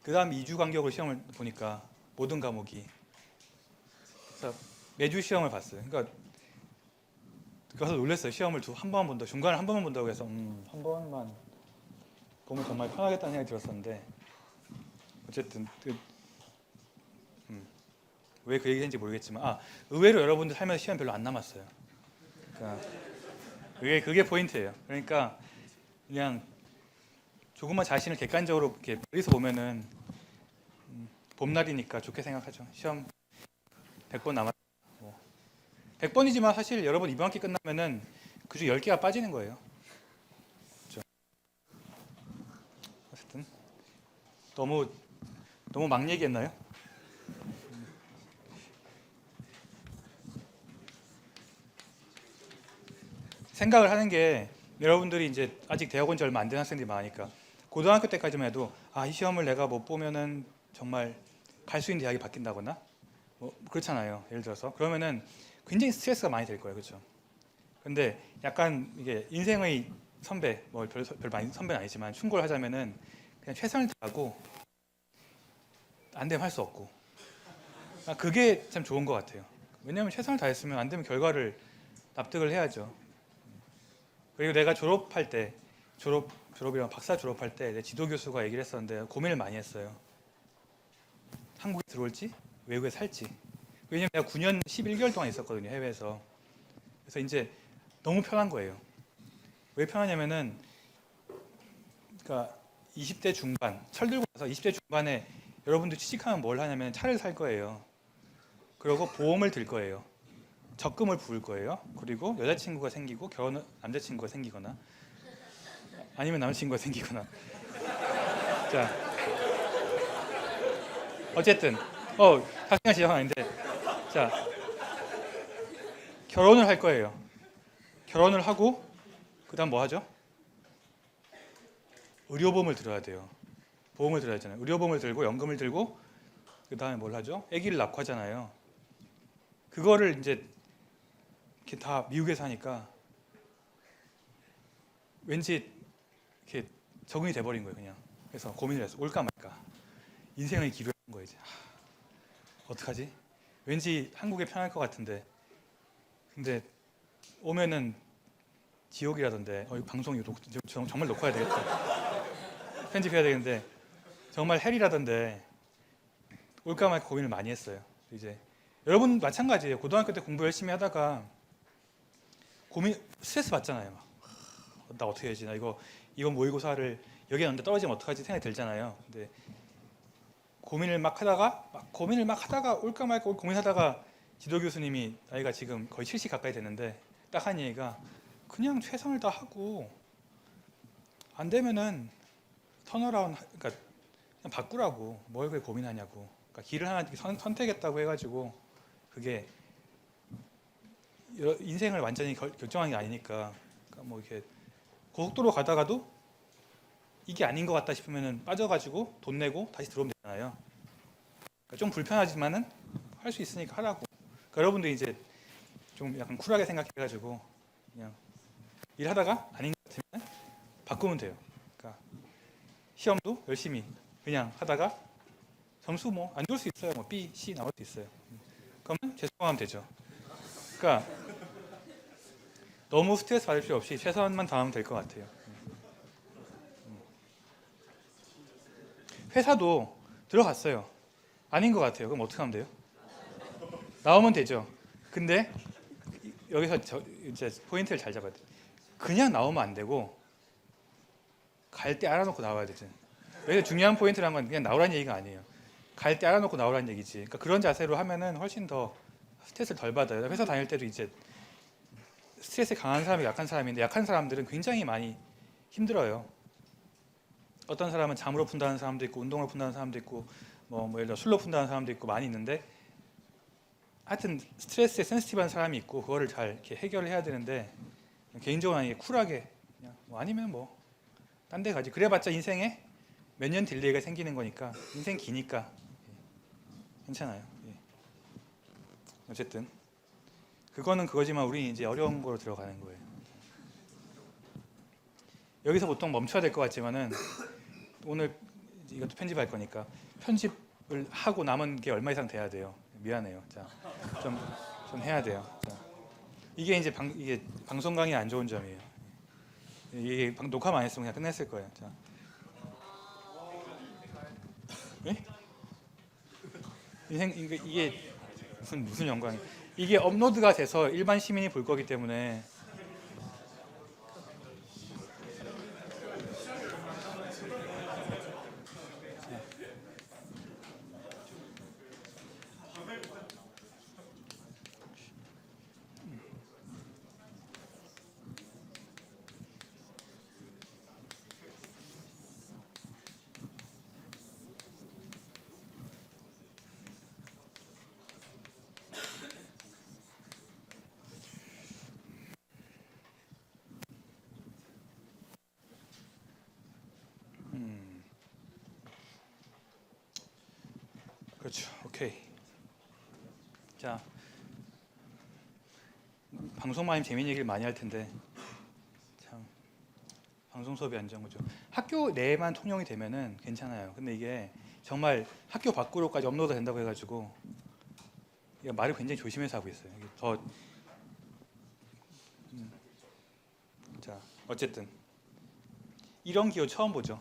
그 다음 2주 간격으로 시험을 보니까 모든 과목이. 그래서 매주 시험을 봤어요. 그러니까 가서 놀랐어요. 시험을 한 번만 본다. 중간에 한 번만 본다고 해서 한 번만 보면 정말 편하겠다는 생각이 들었었는데 어쨌든 왜 그 얘기 했는지 모르겠지만 의외로 여러분들 살면서 시험 별로 안 남았어요. 그러니까 그게 포인트예요. 그러니까 그냥 조금만 자신을 객관적으로 이렇게 멀리서 보면은 봄날이니까 좋게 생각하죠. 시험 100번 남았. 100번이지만 사실 여러분 이번 학기 끝나면은 그중 10개가 빠지는 거예요. 그렇죠? 어쨌든 너무 막 얘기했나요? 생각을 하는 게 여러분들이 이제 아직 대학 온 지 얼마 안 된 학생들이 많으니까 고등학교 때까지만 해도 이 시험을 내가 못 보면은 정말 갈 수 있는 대학이 바뀐다거나 뭐 그렇잖아요. 예를 들어서 그러면은 굉장히 스트레스가 많이 될 거예요. 그렇죠? 근데 약간 이게 인생의 선배, 뭐 별 많이 선배는 아니지만 충고를 하자면은 그냥 최선을 다하고 안 되면 할 수 없고 그게 참 좋은 것 같아요. 왜냐하면 최선을 다했으면 안 되면 결과를 납득을 해야죠. 그리고 내가 졸업할 때 졸업이랑 박사 졸업할 때 내 지도 교수가 얘기를 했었는데 고민을 많이 했어요. 한국에 들어올지 외국에 살지. 왜냐면 내가 9년 11개월 동안 있었거든요, 해외에서. 그래서 이제 너무 편한 거예요. 왜 편하냐면은 그러니까 20대 중반 철들고 나서 20대 중반에 여러분들 취직하면 뭘 하냐면 차를 살 거예요. 그리고 보험을 들 거예요. 적금을 부을 거예요. 그리고 여자친구가 생기고 남자친구가 생기거나 아니면 남자친구가 생기거나. 자, 어쨌든 사생활 지적 아닌데, 자, 결혼을 할 거예요. 결혼을 하고 그다음 뭐 하죠? 의료보험을 들어야 돼요. 보험을 들어야 하잖아요. 의료보험을 들고 연금을 들고 그다음에 뭘 하죠? 아기를 낳고 하잖아요. 그거를 이제 이렇게 다 미국에서 하니까 왠지 이렇게 적응이 돼버린 거예요, 그냥. 그래서 고민을 했어. 올까 말까. 인생의 기로에 한 거예요, 이제. 어떡하지? 왠지 한국에 편할 것 같은데. 근데 오면은 지옥이라던데. 방송 이거 정말 놓고 해야 되겠다. 편집해야 되겠는데 정말 헬이라던데. 올까 말까 고민을 많이 했어요. 이제 여러분 마찬가지예요. 고등학교 때 공부 열심히 하다가 스트레스 받잖아요. 나 어떻게 해야지? 나 이번 모의고사를 여기에 넣는데 떨어지면 어떡하지? 생각이 들잖아요. 근데 고민을 막 하다가 올까 말까 고민하다가 지도 교수님이 나이가 지금 거의 70 가까이 됐는데 딱 한 얘기가 그냥 최선을 다하고 안 되면은 턴어라운드, 그러니까 그냥 바꾸라고. 뭘 그렇게 고민하냐고. 그러니까 길을 하나 선택했다고 해가지고 그게 인생을 완전히 결정하는 게 아니니까. 그러니까 뭐 이렇게 고속도로 가다가도 이게 아닌 것 같다 싶으면은 빠져가지고 돈 내고 다시 들어오면 되잖아요. 그러니까 좀 불편하지만은 할 수 있으니까 하라고. 그러니까 여러분도 이제 좀 약간 쿨하게 생각해가지고 그냥 일하다가 아닌 것 같으면 바꾸면 돼요. 그러니까 시험도 열심히 그냥 하다가 점수 뭐 안 좋을 수 있어요. 뭐 B, C 나올 수 있어요. 그러면 재수강하면 되죠. 그러니까 너무 스트레스 받을 필요 없이 최선만 다하면 될 것 같아요. 회사도 들어갔어요. 아닌 것 같아요. 그럼 어떻게 하면 돼요? 나오면 되죠. 근데 여기서 이제 포인트를 잘 잡아야 돼요. 그냥 나오면 안 되고 갈 때 알아놓고 나와야 되죠. 여기서 중요한 포인트란 건 그냥 나오라는 얘기가 아니에요. 갈 때 알아놓고 나오라는 얘기지. 그러니까 그런 자세로 하면은 훨씬 더 스트레스를 덜 받아요. 회사 다닐 때도 이제 스트레스 강한 사람이 약한 사람인데 약한 사람들은 굉장히 많이 힘들어요. 어떤 사람은 잠으로 푼다는 사람도 있고 운동으로 푼다는 사람도 있고 뭐 예를 들어 술로 푼다는 사람도 있고 많이 있는데 하여튼 스트레스에 센시티브한 사람이 있고 그거를 잘 이렇게 해결을 해야 되는데 개인적으로 이게 쿨하게 그냥 뭐 아니면 뭐 딴 데 가지. 그래봤자 인생에 몇 년 딜레이가 생기는 거니까 인생 기니까 괜찮아요. 예. 어쨌든 그거는 그거지만 우리 이제 어려운 거로 들어가는 거예요. 여기서 보통 멈춰야 될 것 같지만은 오늘 이것도 편집할 거니까 편집을 하고 남은 게 얼마 이상 돼야 돼요. 미안해요. 자, 좀 해야 돼요. 자, 이게 이제 이게 방송 강의 안 좋은 점이에요. 이게 녹화만 안 했으면 그냥 끝냈을 거예요. 자, 예? 이게 무슨 영광이? 이게 업로드가 돼서 일반 시민이 볼 거기 때문에 그렇죠. 오케이. 자, 방송만 하면 재미있는 얘기를 많이 할 텐데 참 방송 수업이 안 좋은 거죠. 학교 내에만 통용이 되면은 괜찮아요. 근데 이게 정말 학교 밖으로까지 업로드 된다고 해가지고 이게 말을 굉장히 조심해서 하고 있어요. 이게 더 자, 어쨌든 이런 기호 처음 보죠.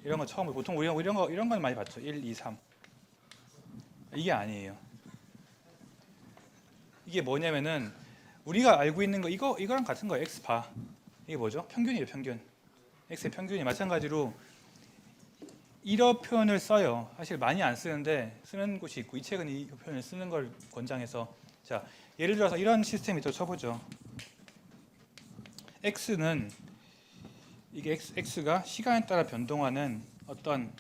이런 거 처음 보고 보통 우리가 이런 건 많이 봤죠. 1, 2, 3 이게 아니에요. 이게 뭐냐면은 우리가 알고 있는 거 이거랑 같은 거예요. x 바 이게 뭐죠? 평균이에요. 평균. x의 평균이 마찬가지로 이런 표현을 써요. 사실 많이 안 쓰는데 쓰는 곳이 있고 이 책은 이 표현을 쓰는 걸 권장해서 자 예를 들어서 이런 시스템이 또 쳐보죠. x는 이게 x가 시간에 따라 변동하는 어떤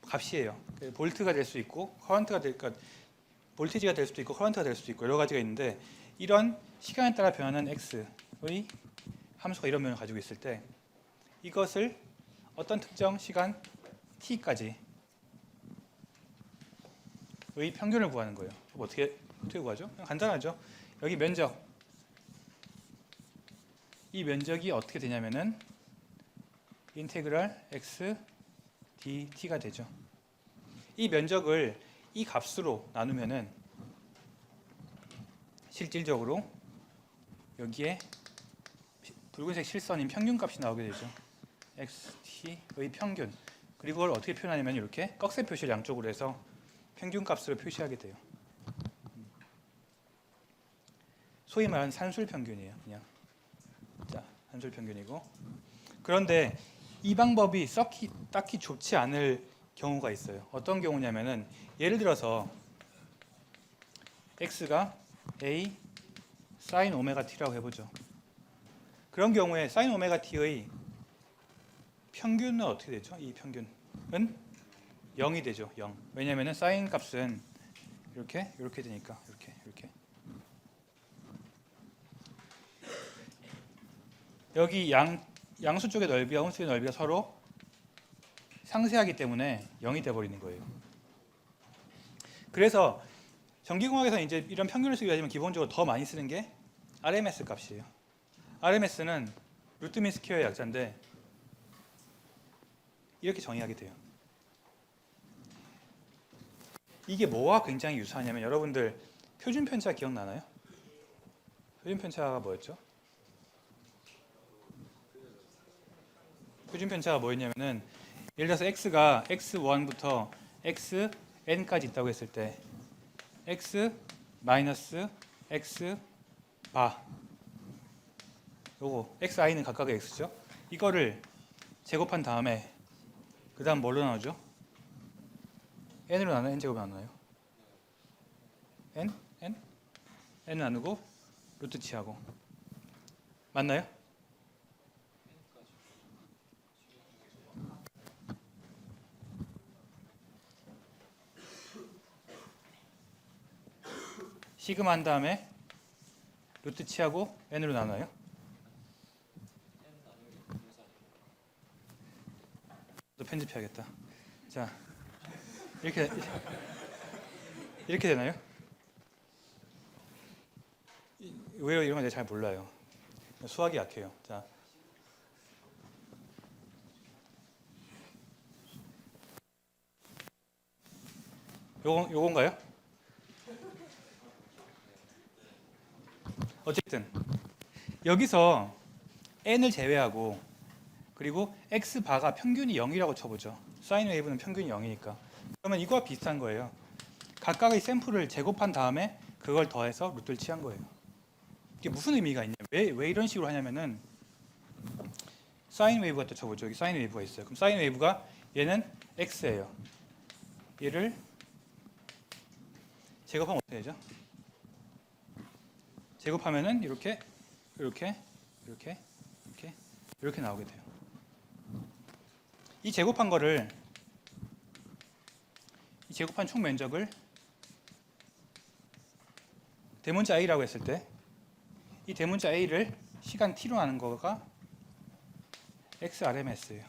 값이에요. 볼트가 될 수 있고 커런트가 그러니까 볼티지가 될 수도 있고 커런트가 될 수도 있고 여러 가지가 있는데 이런 시간에 따라 변하는 x의 함수가 이런 면을 가지고 있을 때 이것을 어떤 특정 시간 t까지 의 평균을 구하는 거예요. 어떻게 구하죠? 간단하죠. 여기 면적 이 면적이 어떻게 되냐면은 인테그랄 x dt가 되죠. 이 면적을 이 값으로 나누면은 실질적으로 여기에 붉은색 실선인 평균값이 나오게 되죠. xt의 평균. 그리고 그걸 어떻게 표현하냐면 이렇게 꺽쇠 표시를 양쪽으로 해서 평균값으로 표시하게 돼요. 소위 말하는 산술 평균이에요. 그냥 자, 산술 평균이고. 그런데 이 방법이 딱히 좋지 않을 경우가 있어요. 어떤 경우냐면은 예를 들어서 x가 a sin 오메가 t라고 해보죠. 그런 경우에 sin 오메가 t의 평균은 어떻게 되죠? 이 평균은 0이 되죠. 0. 왜냐하면 sin 값은 이렇게 되니까 이렇게 여기 양수 쪽의 넓이와 혼수의 넓이가 서로 상쇄하기 때문에 0이 돼 버리는 거예요. 그래서 전기공학에서 이제 이런 평균을 쓰기 위해서 기본적으로 더 많이 쓰는 게 RMS 값이에요. RMS는 루트 민 스퀘어의 약자인데 이렇게 정의하게 돼요. 이게 뭐와 굉장히 유사하냐면 여러분들 표준 편차 기억나나요? 표준 편차가 뭐였죠? 표준 편차가 뭐였냐면은 예를 들어서 x가 x1부터 xn까지 있다고 했을 때 x 마이너스 x 바 요거 xi는 각각의 x죠. 이거를 제곱한 다음에 그 다음 뭘로 나오죠? n으로 나누면 n제곱이 안 나와요. n 나누고 루트 치하고 맞나요? 시그마 한 다음에 루트 치하고 n으로 나눠요. n 나누기 분모자 또 편집해야겠다. 자, 이렇게 이렇게 되나요? 의외로 이런 거 내가 잘 몰라요. 수학이 약해요. 자, 요건가요? 어쨌든 여기서 n을 제외하고 그리고 x 바가 평균이 0이라고 쳐보죠. 사인 웨이브는 평균이 0이니까. 그러면 이거와 비슷한 거예요. 각각의 샘플을 제곱한 다음에 그걸 더해서 루트를 취한 거예요. 이게 무슨 의미가 있냐? 왜 이런 식으로 하냐면은 사인 웨이브가 또 쳐보죠. 여기 사인 웨이브가 있어요. 그럼 사인 웨이브가 얘는 x예요. 얘를 제곱하면 어떻게 되죠? 제곱하면은 이렇게 나오게 돼요. 이 제곱한 총 면적을 대문자 a라고 했을 때 이 대문자 a를 시간 t로 나눈 거가 xRMS예요.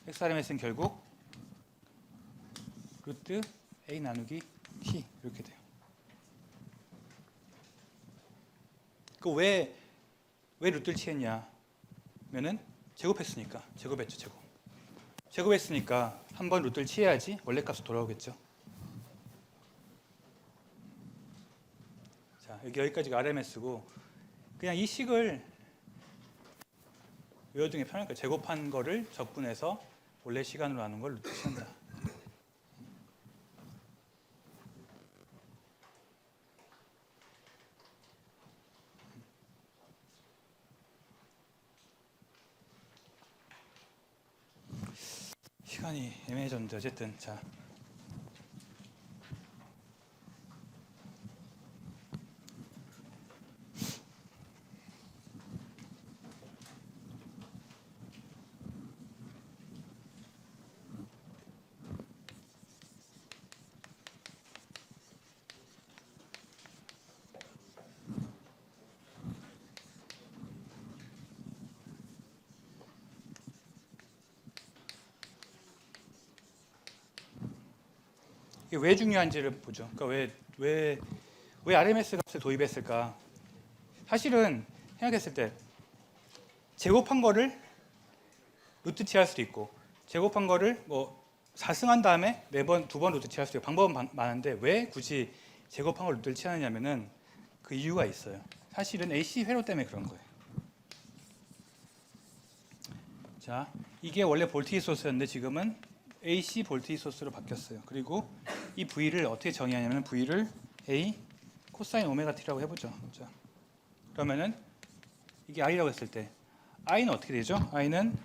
xRMS는 결국 루트 a 나누기 t 이렇게 돼요. 왜 루트를 취했냐? 면은 제곱했으니까. 제곱했으니까 한번 루트를 취해야지 원래 값으로 돌아오겠죠. 자, 여기까지가 RMS고 그냥 이 식을 외워두는 게 편하니까 제곱한 거를 적분해서 원래 시간으로 나눈 걸 루트 취한다. 시간이 애매해졌는데 어쨌든 자 이게 왜 중요한지를 보죠. 그러니까 왜 RMS 값을 도입했을까? 사실은 생각했을 때 제곱한 거를 루트 취할 수도 있고 제곱한 거를 뭐 4승한 다음에 매번 2번 루트 취할 수도 있고 방법은 많은데 왜 굳이 제곱한 걸 루트를 취하느냐면은 그 이유가 있어요. 사실은 AC 회로 때문에 그런 거예요. 자, 이게 원래 볼티지 소스였는데 지금은 AC 볼티지 소스로 바뀌었어요. 그리고 이 V를 어떻게 정의하냐면 V를 A 코사인 오메가 T라고 해보죠. 자, 그러면은 이게 I라고 했을 때 I는 어떻게 되죠? I는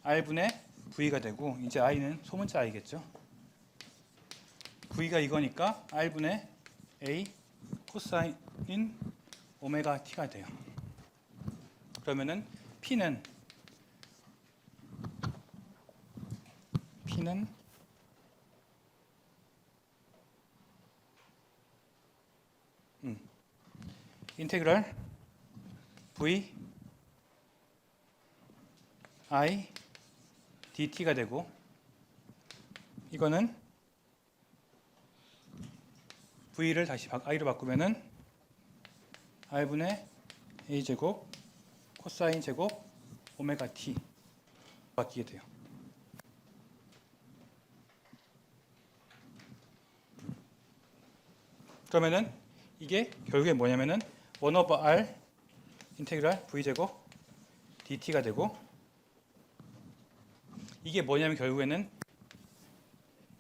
R분의 V가 되고 이제 I는 소문자 I겠죠. V가 이거니까 R분의 A 코사인 오메가 T가 돼요. 그러면은 P는 인테그랄 V I dt가 되고 이거는 V를 다시 I로 바꾸면은 R분의 A 제곱 코사인 제곱 오메가 T 바뀌게 돼요. 그러면은 이게 결국에 뭐냐면은 1/r 인테그랄 v 제곱 dt가 되고 이게 뭐냐면 결국에는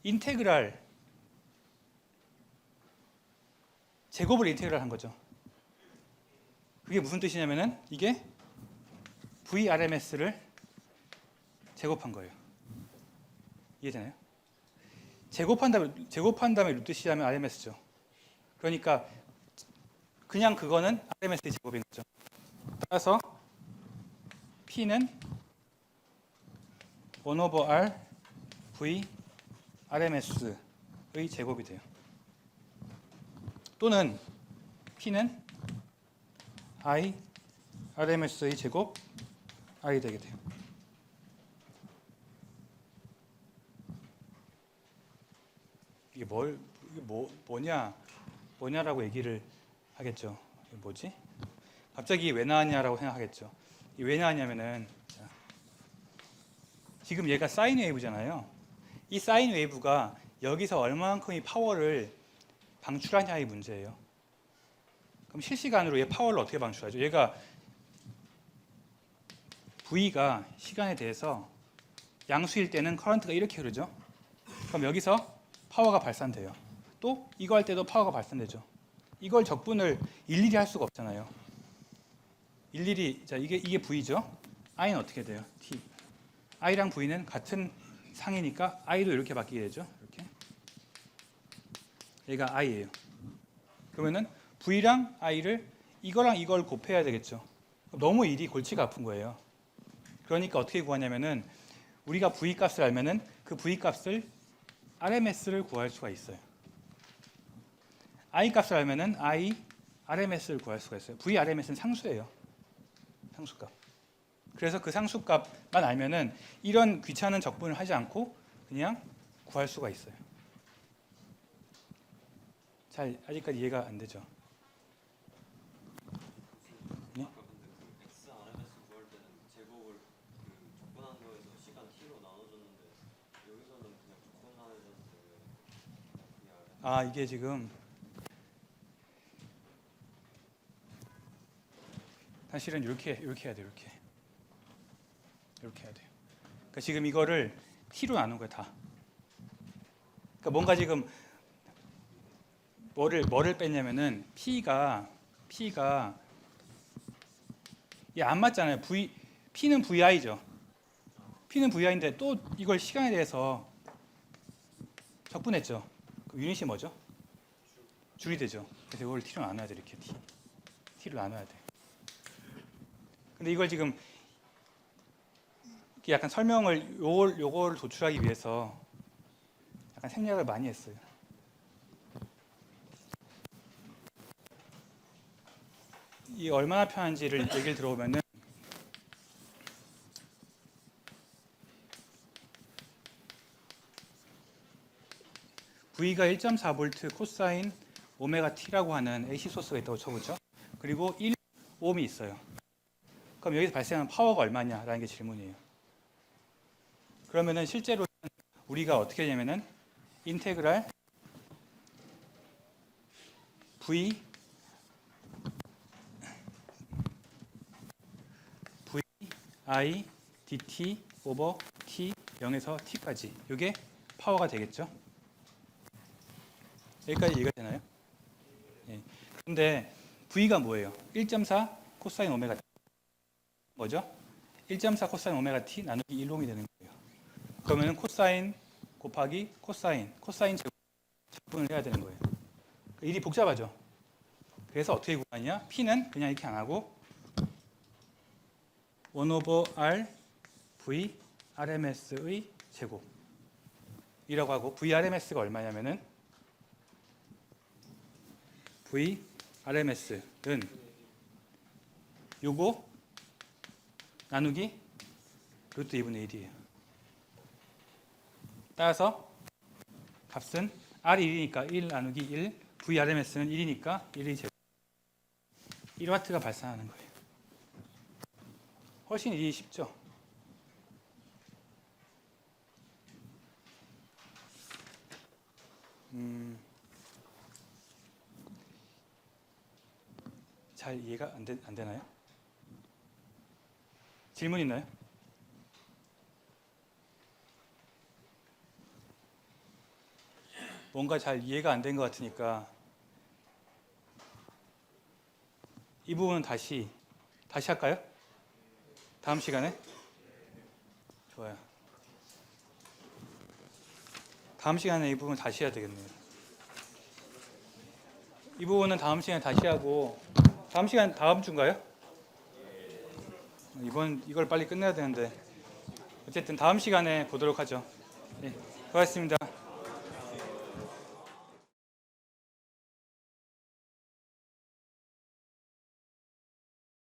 인테그랄 제곱을 인테그랄 한 거죠. 그게 무슨 뜻이냐면은 이게 VRMS를 제곱한 거예요. 이해되나요? 제곱한 다음에 루트 C하면 RMS죠. 그러니까 그냥 그거는 RMS의 제곱인 거죠. 따라서 P는 1/r V RMS의 제곱이 돼요. 또는 P는 I RMS의 제곱 I 되게 돼요. 이게 뭐냐라고 얘기를 하겠죠. 이게 뭐지? 갑자기 왜 나왔냐라고 생각하겠죠. 이 왜 나왔냐면은 자, 지금 얘가 사인 웨이브잖아요. 이 사인 웨이브가 여기서 얼마만큼의 파워를 방출하냐의 문제예요. 그럼 실시간으로 얘 파워를 어떻게 방출하죠? 얘가 V가 시간에 대해서 양수일 때는 커런트가 이렇게 흐르죠. 그럼 여기서 파워가 발산돼요. 또 이거 할 때도 파워가 발산되죠. 이걸 적분을 일일이 할 수가 없잖아요. 일일이 자 이게 V죠. I는 어떻게 돼요? T. I랑 V는 같은 상이니까 I도 이렇게 바뀌게 되죠. 이렇게. 얘가 I예요. 그러면은 V랑 I를 이거랑 이걸 곱해야 되겠죠. 너무 일이 골치가 아픈 거예요. 그러니까 어떻게 구하냐면은 우리가 V 값을 알면은 그 V 값을 RMS를 구할 수가 있어요. I 값을 알면은 I RMS를 구할 수가 있어요. V RMS는 상수예요. 상수값. 그래서 그 상수값만 알면은 이런 귀찮은 적분을 하지 않고 그냥 구할 수가 있어요. 잘 아직까지 이해가 안 되죠? 네? 아까 근데 그 X RMS 구할 때는 제곱을 그 적분한 거에서 시간 t로 나눠줬는데 여기서는 그냥 적분만 해줬는데 왜 그게 RMS? 아 이게 지금 사실은 이렇게 해야 돼요. 이렇게 해야 돼요. 그러니까 지금 이거를 t로 나눈 거야 다. 그러니까 뭔가 지금 뭐를 뺐냐면은 P가 얘 안 맞잖아요. P는 VI죠. P는 VI인데 또 이걸 시간에 대해서 적분했죠. 그 유닛이 뭐죠? 줄이 되죠. 그래서 이걸 T로 나눠야 돼. 이렇게 T로 나눠야 돼. 근데 이걸 지금 약간 설명을 요걸 도출하기 위해서 약간 생략을 많이 했어요. 이 얼마나 편한지를 얘기를 들어보면은 V가 1.4V 코사인 오메가 T라고 하는 AC 소스가 있다고 쳐보죠. 그리고 1옴이 있어요. 그럼 여기서 발생하는 파워가 얼마냐라는 게 질문이에요. 그러면은 실제로 우리가 어떻게 하냐면은 인테그랄 V I dt 오버 t 0에서 t까지 이게 파워가 되겠죠. 여기까지 이해가 되나요? 예. 근데 V가 뭐예요? 1.4 코사인 오메가 t 뭐죠? 1.4 코사인 오메가 t 나누기 1옴이 되는 거예요. 그러면 코사인 곱하기 코사인 적분을 해야 되는 거예요. 일이 복잡하죠. 그래서 어떻게 구하냐? P는 그냥 이렇게 안 하고 1 오버 R V RMS의 제곱이라고 하고 V RMS가 얼마냐면은 V RMS는 요거 나누기 루트 2분의 1이에요. 따라서 값은 R이 1이니까 1 나누기 1, V RMS는 1이니까 1의 제곱. 1W가 발산하는 거예요. 훨씬 일이 쉽죠? 잘 이해가 안 되나요? 질문 있나요? 뭔가 잘 이해가 안 된 것 같으니까 이 부분은 다시 할까요? 다음 시간에? 좋아요. 다음 시간에 이 부분 다시 해야 되겠네요. 이 부분은 다음 시간에 다시 하고 다음 시간 다음 주인가요? 이걸 빨리 끝내야 되는데 어쨌든 다음 시간에 보도록 하죠. 네, 고맙습니다.